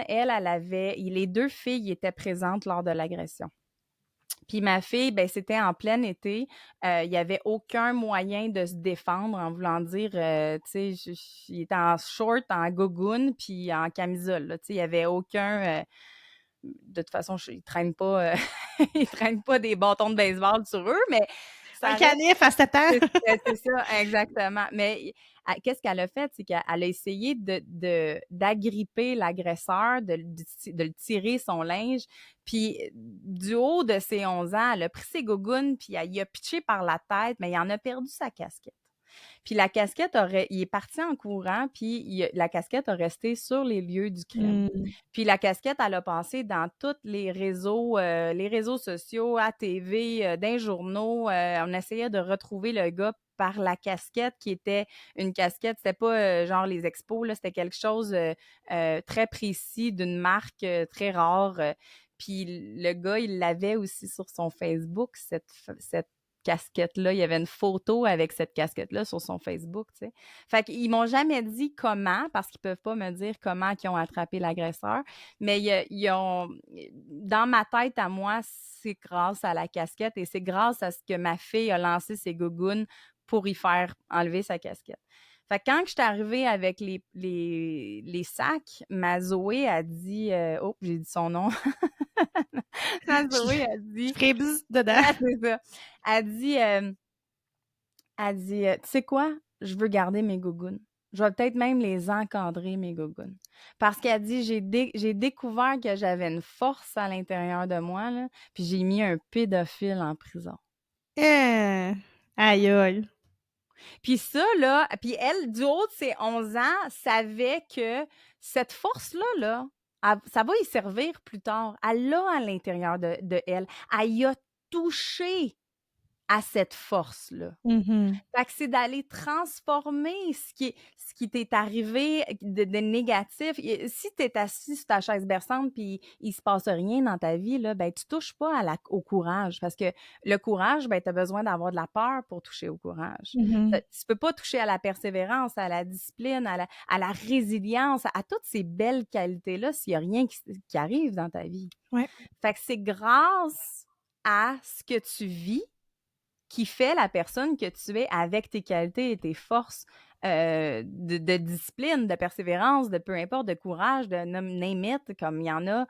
elle avait, les deux filles étaient présentes lors de l'agression. Puis ma fille, ben c'était en plein été. Il y avait aucun moyen de se défendre en voulant dire, tu sais, il était en short, en gogoune, puis en camisole. Là, tu sais, il y avait aucun. De toute façon, ils traînent pas, ils traînent pas des bâtons de baseball sur eux, mais Un ça reste. canif à 7 ans! C'est ça, exactement. Mais qu'est-ce qu'elle a fait? C'est qu'elle a essayé d'agripper l'agresseur, de le tirer son linge. Puis, du haut de ses 11 ans, elle a pris ses gougounes, puis elle y a pitché par la tête, mais il en a perdu sa casquette. Puis la casquette il est parti en courant, puis la casquette a resté sur les lieux du crime. Mm. Puis la casquette, elle a passé dans tous les réseaux sociaux, à TV, dans les journaux. On essayait de retrouver le gars par la casquette qui était une casquette, c'était pas genre les expos, là, c'était quelque chose très précis d'une marque très rare. Puis le gars, il l'avait aussi sur son Facebook, cette casquette-là. Il y avait une photo avec cette casquette-là sur son Facebook, tu sais. Fait qu'ils m'ont jamais dit comment, parce qu'ils peuvent pas me dire comment ils ont attrapé l'agresseur, mais ils ont, dans ma tête à moi, c'est grâce à la casquette et c'est grâce à ce que ma fille a lancé ses gougounes pour y faire enlever sa casquette. Fait que quand je suis arrivée avec les sacs, ma Zoé a dit, oh, j'ai dit son nom. Ma Je Zoé a je dit, ferais bzz dedans. ah, c'est ça. Elle dit, tu sais quoi? Je veux garder mes gougounes. Je vais peut-être même les encadrer, mes gougounes. Parce qu'elle dit, j'ai découvert que j'avais une force à l'intérieur de moi, là, puis j'ai mis un pédophile en prison. Hein! Aïe aïe. Puis ça, là, puis elle, du haut de ses 11 ans, savait que cette force-là, là, ça va y servir plus tard. Elle l'a à l'intérieur de elle. Elle y a touché à cette force-là. Mmh. Fait que c'est d'aller transformer ce qui t'est arrivé de négatif. Si tu es assis sur ta chaise berçante puis il se passe rien dans ta vie, là, ben, tu touches pas au courage parce que le courage, ben, tu as besoin d'avoir de la peur pour toucher au courage. Mmh. Tu peux pas toucher à la persévérance, à la discipline, à la résilience, à toutes ces belles qualités-là s'il y a rien qui arrive dans ta vie. Ouais. Fait que c'est grâce à ce que tu vis qui fait la personne que tu es avec tes qualités et tes forces de discipline, de persévérance, de peu importe, de courage, de name it, comme il y en a.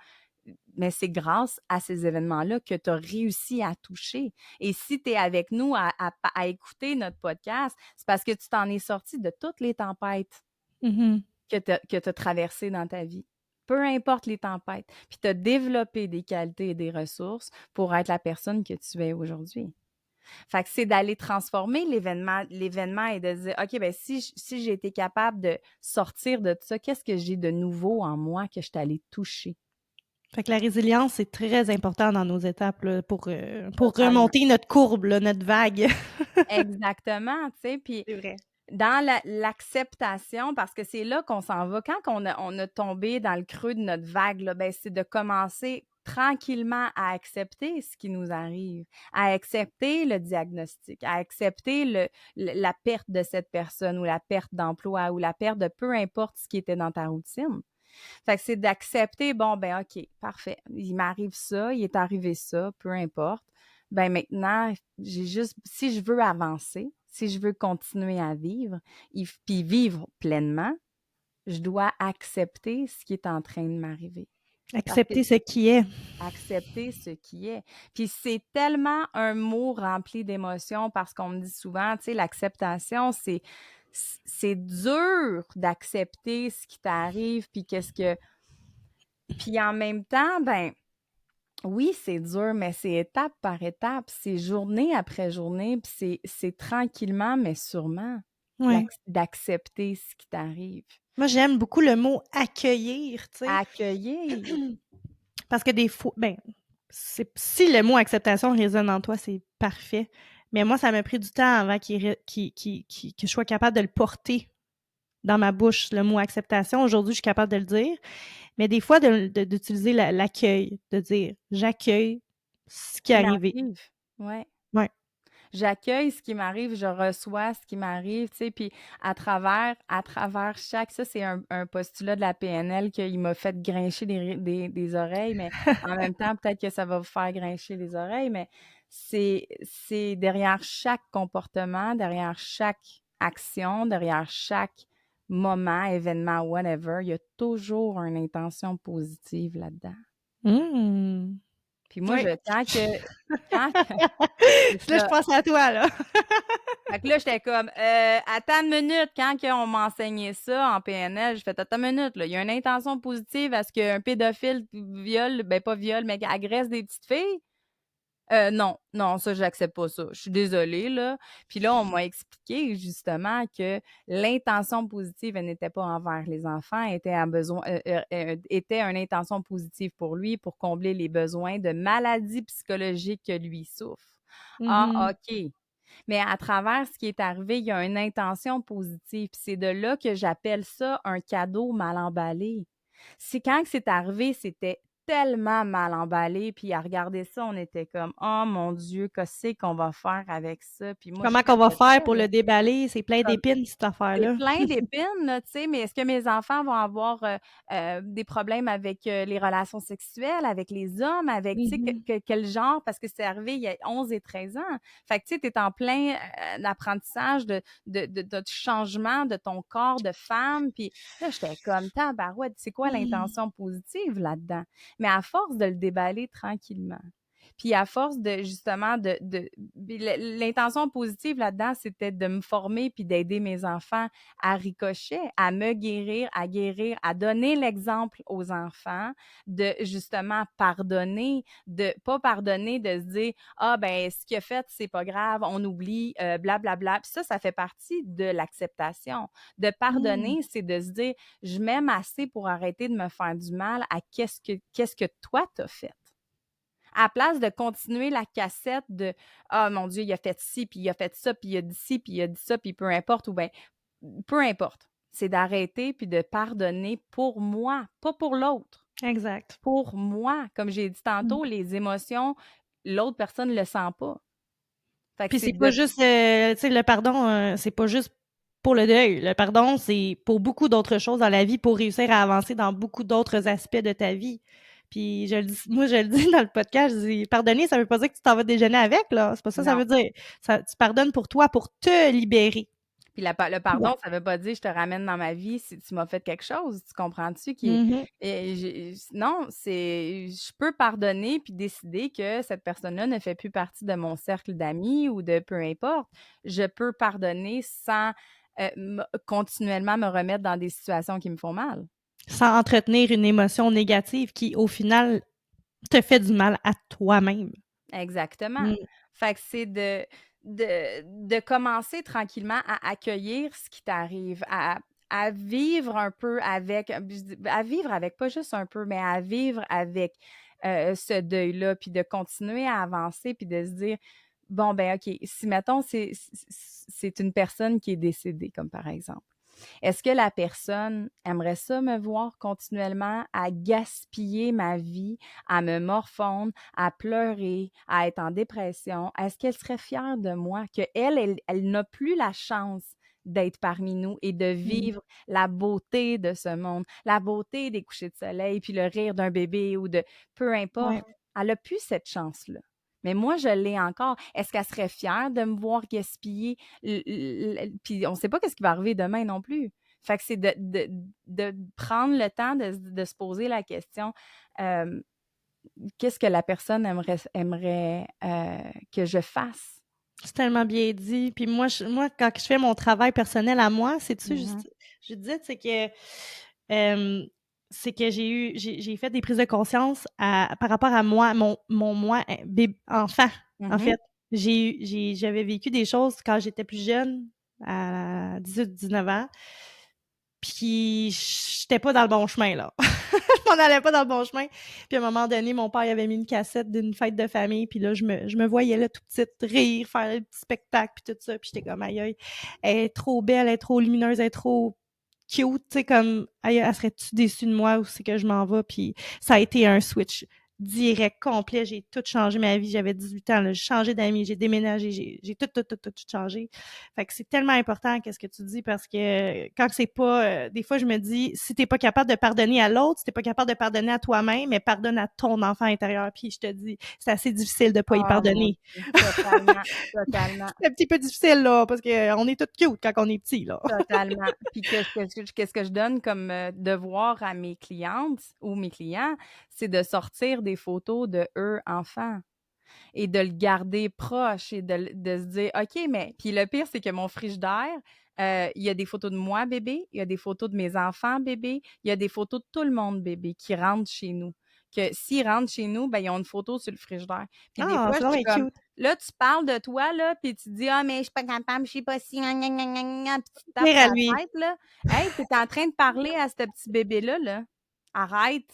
Mais c'est grâce à ces événements-là que tu as réussi à toucher. Et si tu es avec nous à écouter notre podcast, c'est parce que tu t'en es sorti de toutes les tempêtes Mmh. que tu as traversées dans ta vie. Peu importe les tempêtes. Puis tu as développé des qualités et des ressources pour être la personne que tu es aujourd'hui. Fait que c'est d'aller transformer l'événement et de dire, OK, ben si j'ai été capable de sortir de ça, qu'est-ce que j'ai de nouveau en moi que je suis allée toucher? Fait que la résilience, c'est très important dans nos étapes, là, pour Totalement. remonter notre courbe, là, notre vague. Exactement, tu sais, puis C'est vrai. dans l'acceptation, parce que c'est là qu'on s'en va. Quand on a tombé dans le creux de notre vague, là, ben, c'est de commencer tranquillement à accepter ce qui nous arrive, à accepter le diagnostic, à accepter la perte de cette personne ou la perte d'emploi ou la perte de peu importe ce qui était dans ta routine. Fait que c'est d'accepter, bon, ben OK, parfait. Il m'arrive ça, il est arrivé ça, peu importe. Ben maintenant, j'ai juste, si je veux avancer, si je veux continuer à vivre, puis vivre pleinement, je dois accepter ce qui est en train de m'arriver. Parce que Accepter ce qui est. accepter ce qui est. Puis c'est tellement un mot rempli d'émotions parce qu'on me dit souvent, tu sais, l'acceptation, c'est dur d'accepter ce qui t'arrive, puis qu'est-ce que... Puis en même temps, ben oui, c'est dur, mais c'est étape par étape, c'est journée après journée, puis c'est tranquillement, mais sûrement Ouais. d'accepter ce qui t'arrive. Moi, j'aime beaucoup le mot «accueillir», tu sais, Accueillir. parce que des fois ben, si le mot acceptation résonne en toi, c'est parfait, mais moi, ça m'a pris du temps avant que je sois capable de le porter dans ma bouche, le mot acceptation. Aujourd'hui, je suis capable de le dire, mais des fois d'utiliser l'accueil, de dire: «J'accueille ce qui est Qui arrivé». m'arrive. Ouais. Ouais. J'accueille ce qui m'arrive, je reçois ce qui m'arrive, tu sais, puis à travers chaque ça, c'est un postulat de la PNL qu'il m'a fait grincher des oreilles, mais en même temps, peut-être que ça va vous faire grincher les oreilles, mais c'est derrière chaque comportement, derrière chaque action, derrière chaque moment, événement, whatever, il y a toujours une intention positive là-dedans. Mmh. Puis moi, Ouais. quand que c'est Là, je ça. pense à toi, là. Fait que là, j'étais comme, attends une minute, quand on m'a enseigné ça en PNL, j'ai fait, attends une minute, là, il y a une intention positive à ce qu'un pédophile viole, ben pas viole, mais agresse des petites filles? Non, non, ça, j'accepte pas ça. Je suis désolée, là. Puis là, on m'a expliqué justement que l'intention positive, elle n'était pas envers les enfants, était une intention positive pour lui, pour combler les besoins de maladies psychologiques que lui souffre. Ah, Mmh. OK. Mais à travers ce qui est arrivé, il y a une intention positive. Puis c'est de là que j'appelle ça un cadeau mal emballé. C'est quand que c'est arrivé, c'était tellement mal emballé, puis à regarder ça, on était comme: «Oh mon Dieu, qu'est-ce qu'on va faire avec ça?» Puis moi, je Comment qu'on va faire capotais, pour là. le déballer? C'est plein d'épines, cette C'est affaire-là. plein d'épines, là, tu sais, mais est-ce que mes enfants vont avoir, des problèmes avec, les relations sexuelles, avec les hommes, avec, tu sais, Mmh. quel genre? Parce que c'est arrivé il y a 11 et 13 ans. Fait que, tu sais, tu es en plein, apprentissage de changement de ton corps de femme, puis là, j'étais comme: «Tabarouette, c'est quoi Mmh. l'intention positive là-dedans?» Mais à force de le déballer tranquillement, puis à force de justement puis l'intention positive là-dedans, c'était de me former puis d'aider mes enfants à ricochet, à me guérir, à guérir, à donner l'exemple aux enfants de justement pardonner, de pas pardonner, de se dire ah ben ce qu'il a fait c'est pas grave, on oublie, blablabla. Bla, bla. Puis ça fait partie de l'acceptation. De Mmh. pardonner, c'est de se dire je m'aime assez pour arrêter de me faire du mal à qu'est-ce que toi t'as fait. À la place de continuer la cassette de ah mon Dieu, il a fait ci, puis il a fait ça, puis il a dit ci, puis il a dit ça, puis peu importe, ou bien peu importe. C'est d'arrêter puis de pardonner pour moi, pas pour l'autre. Exact. Pour moi. Comme j'ai dit Mmh. tantôt, les émotions, l'autre personne ne le sent pas. Fait que Puis c'est c'est pas de juste, tu sais, le pardon, c'est pas juste pour le deuil. Le pardon, c'est pour beaucoup d'autres choses dans la vie, pour réussir à avancer dans beaucoup d'autres aspects de ta vie. Puis je le dis dans le podcast, je dis pardonner, ça veut pas dire que tu t'en vas déjeuner avec, là. C'est pas ça, ça non. veut dire. Tu pardonnes pour toi, pour te libérer. Puis le Toi. pardon, ça veut pas dire: «Je te ramène dans ma vie si tu m'as fait quelque chose», tu comprends-tu? Qui est Mhm. non, c'est je peux pardonner puis décider que cette personne-là ne fait plus partie de mon cercle d'amis ou de peu importe. Je peux pardonner sans, continuellement me remettre dans des situations qui me font mal. Sans entretenir une émotion négative qui, au final, te fait du mal à toi-même. Exactement. Mm. Fait que c'est de commencer tranquillement à accueillir ce qui t'arrive, à vivre un peu avec, à vivre avec, pas juste un peu, mais à vivre avec ce deuil-là, puis de continuer à avancer, puis de se dire, bon, ben OK, si mettons, c'est une personne qui est décédée, comme par exemple. Est-ce que la personne aimerait ça me voir continuellement à gaspiller ma vie, à me morfondre, à pleurer, à être en dépression? Est-ce qu'elle serait fière de moi, qu'elle n'a plus la chance d'être parmi nous et de Mm. vivre la beauté de ce monde, la beauté des couchers de soleil, puis le rire d'un bébé ou de peu Ouais. importe. Elle n'a plus cette chance-là. Mais moi, je l'ai encore. Est-ce qu'elle serait fière de me voir gaspiller? Puis on ne sait pas ce qui va arriver demain non plus. Fait que c'est de prendre le temps de se poser la question, euh, qu'est-ce que la personne aimerait que je fasse? C'est tellement bien dit. Puis moi, quand je fais mon travail personnel à moi, c'est-tu, Mhm, je disais, euh, c'est que j'ai fait des prises de conscience par rapport à moi, mon moi, enfant, en mhm, fait. J'avais vécu des choses quand j'étais plus jeune, à 18-19 ans, puis j'étais pas dans le bon chemin, là. Je m'en allais pas dans le bon chemin. Puis à un moment donné, mon père il avait mis une cassette d'une fête de famille, puis là, je me voyais là, tout petite, rire, faire le petit spectacle, puis tout ça, puis j'étais comme, aïe, aïe, elle est trop belle, elle est trop lumineuse, elle est trop cute, tu sais, comme, aïe, elle serait-tu déçue de moi, où c'est que je m'en vais, puis ça a été un switch direct, complet, j'ai tout changé ma vie, j'avais 18 ans, là, j'ai changé d'amis, j'ai déménagé, j'ai tout changé. Fait que c'est tellement important qu'est-ce que tu dis parce que quand c'est pas, des fois je me dis, si t'es pas capable de pardonner à l'autre, si t'es pas capable de pardonner à toi-même, mais pardonne à ton enfant intérieur. Puis je te dis, c'est assez difficile de pas y oh mon pardonner. Dieu, totalement, totalement. C'est un petit peu difficile là parce que on est toutes cute quand on est petit là. Totalement. Puis qu'est-ce que je donne comme devoir à mes clientes ou mes clients, c'est de sortir des photos de eux enfants et de le garder proche et de se dire OK, mais puis le pire, c'est que mon frigidaire, il y a des photos de moi bébé, il y a des photos de mes enfants bébés, il y a des photos de tout le monde bébé qui rentrent chez nous. Que s'ils rentrent chez nous, ben, ils ont une photo sur le frigidaire. Puis des Ah, fois, c'est je suis vraiment comme cute. là, tu parles de toi, là, puis tu dis: «Ah, mais je suis pas capable, je sais pas si gna gna gna gna gna», puis tu te tapes Dire à sa lui. tête, là. Hey, tu es en train de parler à ce petit bébé-là, là. Arrête,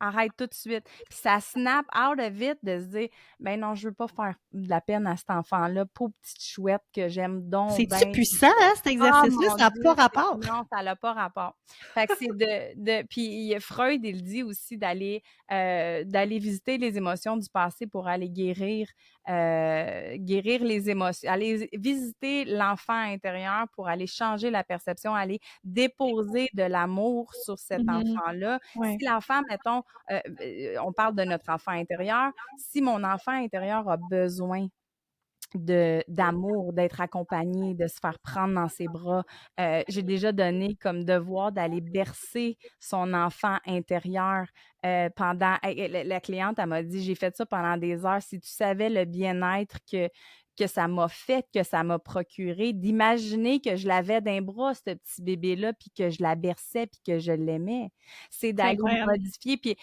arrête tout de suite. Puis ça snap out of it de se dire, ben non, je veux pas faire de la peine à cet enfant-là, pauvre petite chouette que j'aime donc C'est-tu ben. puissant, hein, cet Ah exercice-là? mon Ça n'a Dieu, pas rapport. non, ça n'a pas rapport. Fait que c'est puis Freud, il dit aussi d'aller visiter les émotions du passé pour aller guérir les émotions, aller visiter l'enfant intérieur pour aller changer la perception, aller déposer de l'amour sur cet Mhm. enfant-là. Si Ouais. l'enfant, mettons, on parle de notre enfant intérieur, si mon enfant intérieur a besoin d'amour, d'être accompagné, de se faire prendre dans ses bras. J'ai déjà donné comme devoir d'aller bercer son enfant intérieur pendant. La cliente, elle m'a dit, j'ai fait ça pendant des heures. Si tu savais le bien-être que ça m'a fait, que ça m'a procuré, d'imaginer que je l'avais d'un bras, ce petit bébé-là, puis que je la berçais, puis que je l'aimais. C'est C'est d'aller incroyable. modifier. Puis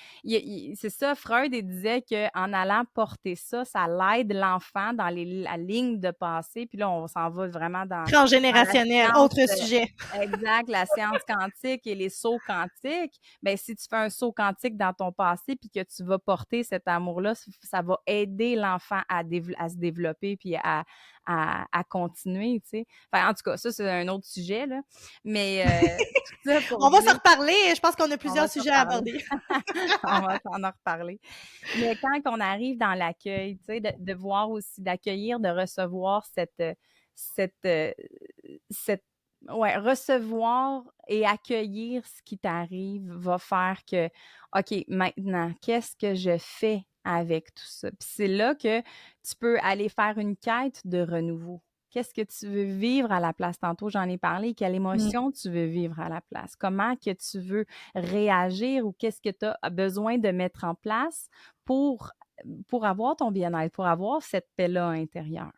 c'est ça, Freud, il disait qu'en allant porter ça, ça l'aide l'enfant dans la ligne de passé. Puis là, on s'en va vraiment dans la Transgénérationnel, science, autre sujet. exact, la science quantique et les sauts quantiques. Ben, si tu fais un saut quantique dans ton passé puis que tu vas porter cet amour-là, ça va aider l'enfant à se développer puis à continuer, tu sais. Enfin, en tout cas, ça, c'est un autre sujet, là. Mais tout ça pour On va s'en dire, reparler. Je pense qu'on a on va plusieurs s'en sujets à reparler. aborder. On va s'en en reparler. Mais quand on arrive dans l'accueil, tu sais, de voir aussi, d'accueillir, de recevoir cette, euh, cette, ouais, recevoir et accueillir ce qui t'arrive va faire que, OK, maintenant, qu'est-ce que je fais avec tout ça? Puis c'est là que tu peux aller faire une quête de renouveau. Qu'est-ce que tu veux vivre à la place? Tantôt, j'en ai parlé. Quelle Mm. émotion tu veux vivre à la place? Comment que tu veux réagir ou qu'est-ce que tu as besoin de mettre en place pour, pour avoir ton bien-être, pour avoir cette paix-là intérieure.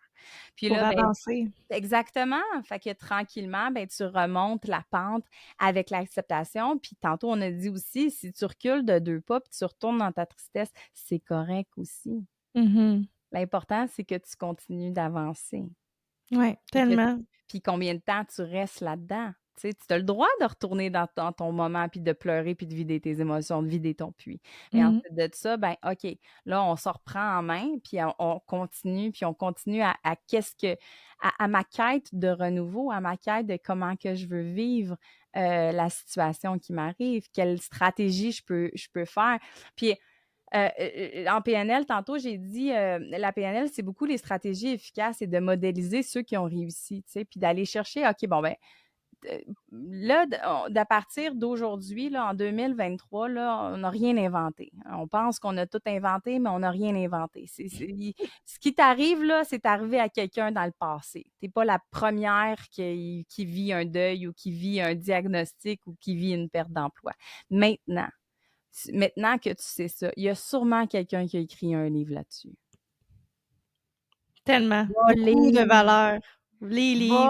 Puis Pour là, ben, avancer. exactement. Fait que tranquillement, ben, tu remontes la pente avec l'acceptation. Puis tantôt, on a dit aussi, si tu recules de 2 pas puis tu retournes dans ta tristesse, c'est correct aussi. Mhm. L'important, c'est que tu continues d'avancer. Ouais, Puis, tellement. puis combien de temps tu restes là-dedans? Tu sais, tu as le droit de retourner dans ton moment, puis de pleurer, puis de vider tes émotions, de vider ton puits. Mais Mhm. ensuite de ça, ben OK, là, on se reprend en main, puis on continue, puis on continue à qu'est-ce que, à ma quête de renouveau, à ma quête de comment que je veux vivre la situation qui m'arrive, quelle stratégie je peux faire. Puis en PNL, tantôt, j'ai dit, la PNL, c'est beaucoup les stratégies efficaces et de modéliser ceux qui ont réussi, tu sais, puis d'aller chercher, OK, bon, ben, là, d'à partir d'aujourd'hui, là, en 2023, là, on n'a rien inventé. On pense qu'on a tout inventé, mais on n'a rien inventé. Ce qui t'arrive, là, c'est arrivé à quelqu'un dans le passé. Tu n'es pas la première qui vit un deuil ou qui vit un diagnostic ou qui vit une perte d'emploi. Maintenant que tu sais ça, il y a sûrement quelqu'un qui a écrit un livre là-dessus. Tellement. Va Beaucoup de lire, valeurs. Les livres,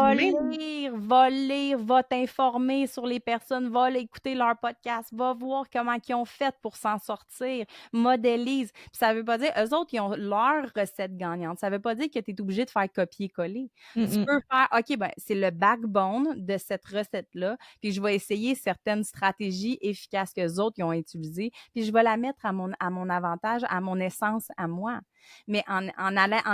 va même. lire, va t'informer sur les personnes, va écouter leur podcast, va voir comment ils ont fait pour s'en sortir, modélise. Puis ça veut pas dire, eux autres, ils ont leur recette gagnante. Ça veut pas dire que tu es obligé de faire copier-coller. Tu Mm-mm. peux faire, OK, ben, c'est le backbone de cette recette-là, puis je vais essayer certaines stratégies efficaces que les autres ils ont utilisées, puis je vais la mettre à mon avantage, à mon essence, à moi. Mais en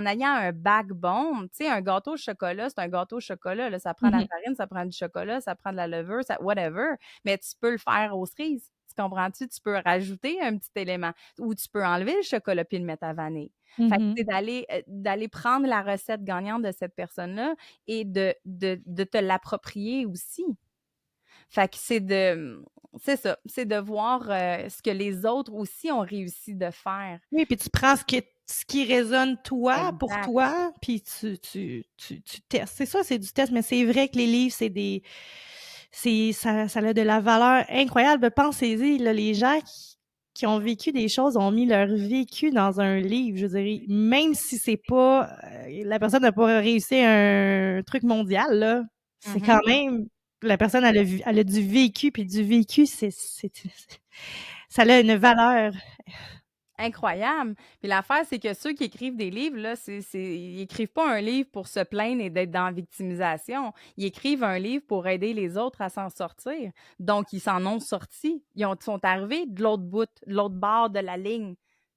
ayant un backbone, tu sais, un gâteau au chocolat, c'est un gâteau au chocolat. Là, ça prend de la Mhm. farine, ça prend du chocolat, ça prend de la levure, whatever. Mais tu peux le faire aux cerises. Tu comprends-tu? Tu peux rajouter un petit élément ou tu peux enlever le chocolat puis le mettre à vanille. Fait que Mhm. c'est d'aller prendre la recette gagnante de cette personne-là et de te l'approprier aussi. Fait que c'est ça, c'est de voir ce que les autres aussi ont réussi de faire. Oui, puis tu prends ce qui résonne toi, pour Exact. toi, puis tu testes. C'est ça, c'est du test, mais c'est vrai que les livres, ça a de la valeur incroyable. Pensez-y, là, les gens qui ont vécu des choses ont mis leur vécu dans un livre. Je dirais, même si c'est pas, la personne n'a pas réussi un truc mondial, là, c'est quand Mhm. même, la personne, elle a du vécu, puis du vécu, ça a une valeur. Incroyable. Puis l'affaire, c'est que ceux qui écrivent des livres, là, ils écrivent pas un livre pour se plaindre et d'être dans la victimisation. Ils écrivent un livre pour aider les autres à s'en sortir. Donc, ils s'en ont sorti. Sont arrivés de l'autre bout, de l'autre bord de la ligne.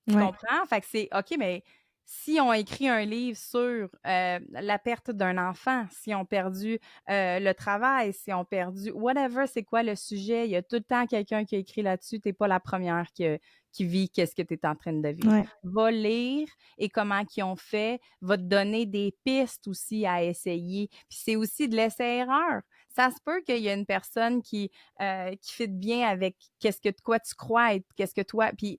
Tu Ouais. comprends? Fait que c'est OK, mais si on écrit un livre sur la perte d'un enfant, si on perdu le travail, si on perdu whatever, c'est quoi le sujet, il y a tout le temps quelqu'un qui a écrit là-dessus. T'es pas la première qui vit qu'est-ce que tu es en train de vivre. Ouais. Va lire et comment qu'ils ont fait, va te donner des pistes aussi à essayer. Puis c'est aussi de l'essai-erreur. Ça se peut qu'il y a une personne qui fit bien avec qu'est-ce que quoi tu crois et qu'est-ce que toi. Puis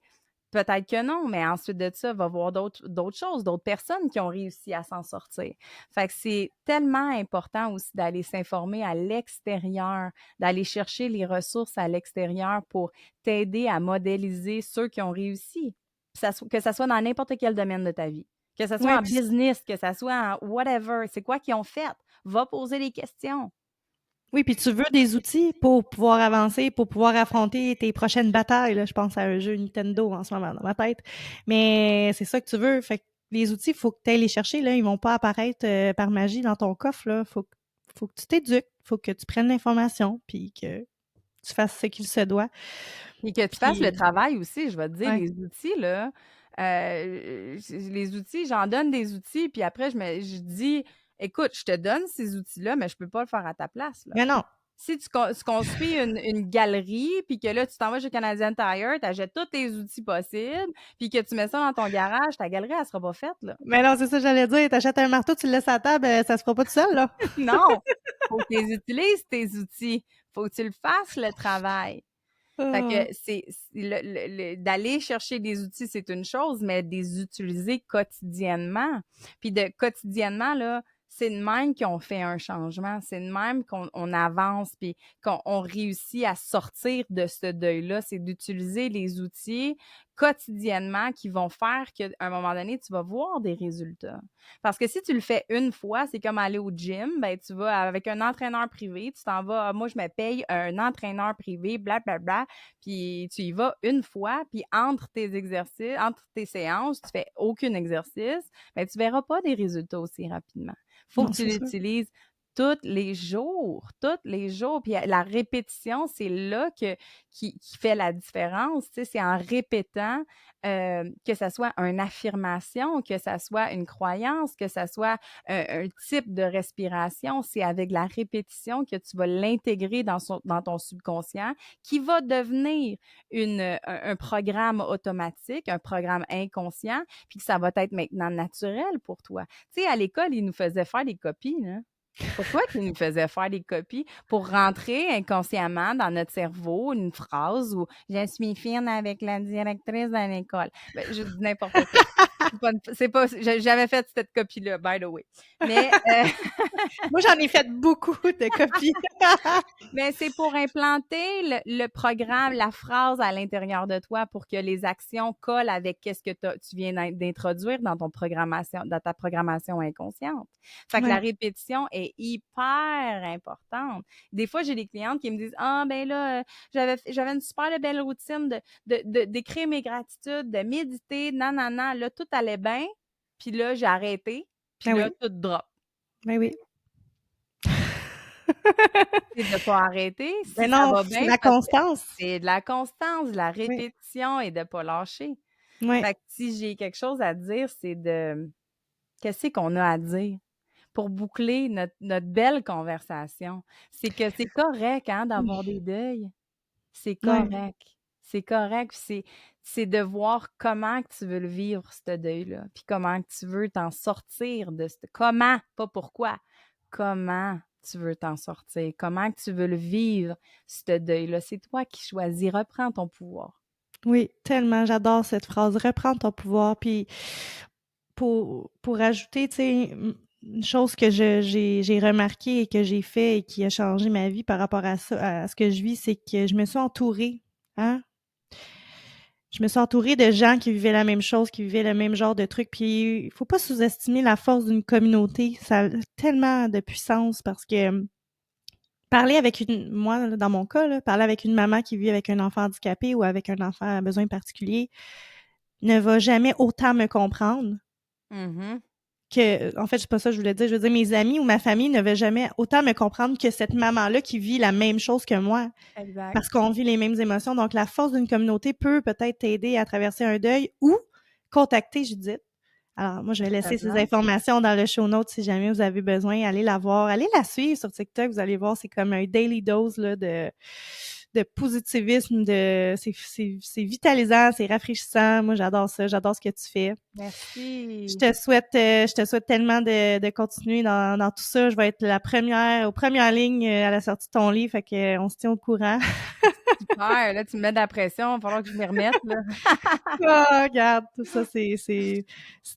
peut-être que non, mais ensuite de ça, va voir d'autres choses, d'autres personnes qui ont réussi à s'en sortir. Fait que c'est tellement important aussi d'aller s'informer à l'extérieur, d'aller chercher les ressources à l'extérieur pour t'aider à modéliser ceux qui ont réussi. Que ça soit dans n'importe quel domaine de ta vie. Que ça soit Ouais, en puis business, que ça soit en whatever. C'est quoi qu'ils ont fait? Va poser des questions. oui, puis tu veux des outils pour pouvoir avancer, pour pouvoir affronter tes prochaines batailles, là. Je pense à un jeu Nintendo en ce moment dans ma tête. Mais c'est ça que tu veux. Fait que les outils, il faut que tu ailles les chercher, là. Ils vont pas apparaître par magie dans ton coffre, là. Faut que tu t'éduques, faut que tu prennes l'information, puis que tu fasses ce qu'il se doit. Et que tu fasses le Puis, travail aussi, je vais te dire, ouais. les outils, là, les outils, j'en donne des outils, puis après, je dis, écoute, je te donne ces outils-là, mais je peux pas le faire à ta place, là. Mais non. Si tu construis une galerie, puis que là, tu t'en vas chez Canadian Tire, tu achètes tous tes outils possibles, puis que tu mets ça dans ton garage, ta galerie, elle sera pas faite, là. Mais non, c'est ça que j'allais dire. T'achètes un marteau, tu le laisses à la table, ça se fera pas tout seul, là. Non! Faut que tu les utilises, tes outils. Faut que tu le fasses, le travail. Fait Ah. que d'aller chercher des outils, c'est une chose, mais de les utiliser quotidiennement. Puis de quotidiennement, là, c'est de même qu'on fait un changement. C'est de même qu'on avance, puis qu'on réussit à sortir de ce deuil-là. C'est d'utiliser les outils quotidiennement qui vont faire qu'à un moment donné, tu vas voir des résultats. Parce que si tu le fais une fois, c'est comme aller au gym, ben tu vas avec un entraîneur privé, tu t'en vas, moi je me paye un entraîneur privé, blablabla, puis tu y vas une fois, puis entre tes exercices, entre tes séances, tu fais aucun exercice, ben tu verras pas des résultats aussi rapidement. Faut que Non, tu c'est sûr. l'utilises tous les jours. Puis la répétition, c'est là qui fait la différence. Tu sais, c'est en répétant que ça soit une affirmation, que ça soit une croyance, que ça soit un type de respiration. C'est avec la répétition que tu vas l'intégrer dans ton subconscient qui va devenir un programme automatique, un programme inconscient, puis que ça va être maintenant naturel pour toi. Tu sais, à l'école, ils nous faisaient faire des copies, là. Pourquoi qu'ils nous faisaient faire des copies? Pour rentrer inconsciemment dans notre cerveau une phrase où je suis fine avec la directrice de l'école. Ben, je dis n'importe quoi. J'avais fait cette copie-là, by the way. Mais, Moi, j'en ai fait beaucoup de copies. mais c'est pour implanter le programme, la phrase à l'intérieur de toi pour que les actions collent avec qu'est-ce que tu viens d'introduire dans ta programmation inconsciente. Fait que la Ouais. répétition est hyper importante. Des fois, j'ai des clientes qui me disent, ah, ben là, j'avais une super belle routine d'écrire mes gratitudes, de méditer, nanana. Là, tout allait bien. Puis là, j'ai arrêté. Puis Ben là, oui. tout drop. Ben oui. C'est de ne pas arrêter. Si Ben ça non, va c'est bien, la parce que constance. c'est de la constance, de la Oui. répétition et de ne pas lâcher. Ouais. Fait que si j'ai quelque chose à dire, c'est de qu'est-ce qu'on a à dire pour boucler notre belle conversation. C'est que c'est correct, hein, d'avoir des deuils. C'est Ouais. correct. C'est correct. Puis c'est de voir comment que tu veux le vivre, ce deuil-là. Puis comment que tu veux t'en sortir de ce. Comment, pas pourquoi. Comment tu veux t'en sortir. Comment que tu veux le vivre, ce deuil-là. C'est toi qui choisis. Reprends ton pouvoir. Oui, tellement, j'adore cette phrase. Reprends ton pouvoir. Puis pour ajouter, tu sais, une chose que j'ai remarqué et que j'ai fait et qui a changé ma vie par rapport à ça, à ce que je vis, c'est que je me suis entourée, hein? Je me suis entourée de gens qui vivaient la même chose, qui vivaient le même genre de trucs. Puis il faut pas sous-estimer la force d'une communauté. Ça a tellement de puissance parce que parler avec moi, là, dans mon cas, là, parler avec une maman qui vit avec un enfant handicapé ou avec un enfant à besoin particulier, ne va jamais autant me comprendre Mhm. en fait, c'est pas ça que je voulais dire. Je veux dire, mes amis ou ma famille ne va jamais autant me comprendre que cette maman-là qui vit la même chose que moi. Exact. Parce qu'on vit les mêmes émotions. Donc, la force d'une communauté peut peut-être t'aider à traverser un deuil ou contacter Judith. Alors, moi, je vais laisser ces Totalement. informations dans le show notes si jamais vous avez besoin. Allez la voir. Allez la suivre sur TikTok. Vous allez voir, c'est comme un daily dose là, de positivisme. C'est vitalisant, c'est rafraîchissant. Moi, j'adore ça. J'adore ce que tu fais. Merci. Je te souhaite tellement de continuer dans tout ça. Je vais être aux premières lignes à la sortie de ton livre. Fait que, on se tient au courant. Super. Là, tu me mets de la pression. Il va falloir que je m'y remette, là. Ah, regarde, tout ça, c'est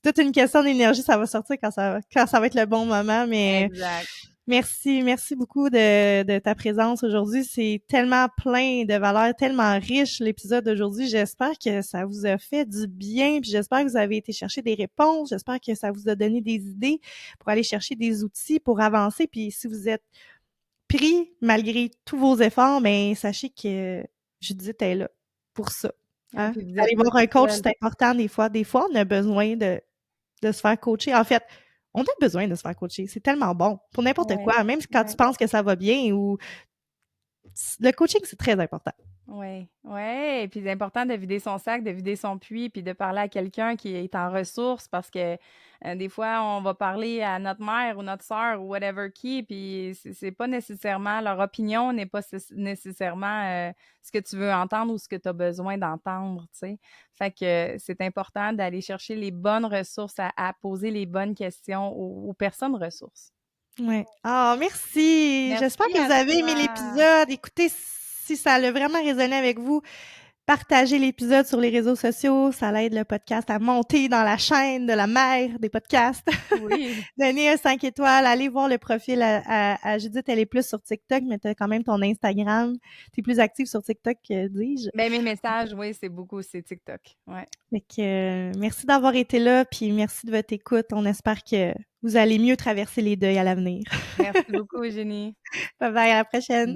toute une question d'énergie. Ça va sortir quand ça va être le bon moment. Mais Exact. merci beaucoup de ta présence aujourd'hui. C'est tellement plein de valeurs, tellement riche l'épisode d'aujourd'hui. J'espère que ça vous a fait du bien. Puis j'espère que vous avez été chercher des réponses. J'espère que ça vous a donné des idées pour aller chercher des outils pour avancer. Puis si vous êtes pris malgré tous vos efforts, ben sachez que Judith est là pour ça. Ah, Hein? puis vous Aller n'êtes pas voir un tout coach, seul. c'est important des fois. Des fois, on a besoin de se faire coacher. En fait, on a besoin de se faire coacher. C'est tellement bon pour n'importe Oui, quoi, même quand tu oui. penses que ça va bien ou le coaching, c'est très important. Oui, ouais, et puis c'est important de vider son sac, de vider son puits, puis de parler à quelqu'un qui est en ressources parce que des fois, on va parler à notre mère ou notre sœur ou whatever qui, puis c'est pas nécessairement, leur opinion n'est pas nécessairement ce que tu veux entendre ou ce que tu as besoin d'entendre, tu sais. Fait que c'est important d'aller chercher les bonnes ressources, à poser les bonnes questions aux personnes ressources. Ouais. Ah, merci. J'espère Merci que à vous avez aimé toi. l'épisode. Écoutez, si ça a vraiment résonné avec vous, partagez l'épisode sur les réseaux sociaux. Ça aide le podcast à monter dans la chaîne de la mère des podcasts. Oui. Donnez un 5 étoiles. Allez voir le profil à Judith. Elle est plus sur TikTok, mais tu as quand même ton Instagram. Tu es plus active sur TikTok, dis-je. Ben, mes messages, oui, c'est TikTok. Ouais. Fait que, merci d'avoir été là, puis merci de votre écoute. On espère que vous allez mieux traverser les deuils à l'avenir. Merci beaucoup, Eugénie. Bye bye, à la prochaine.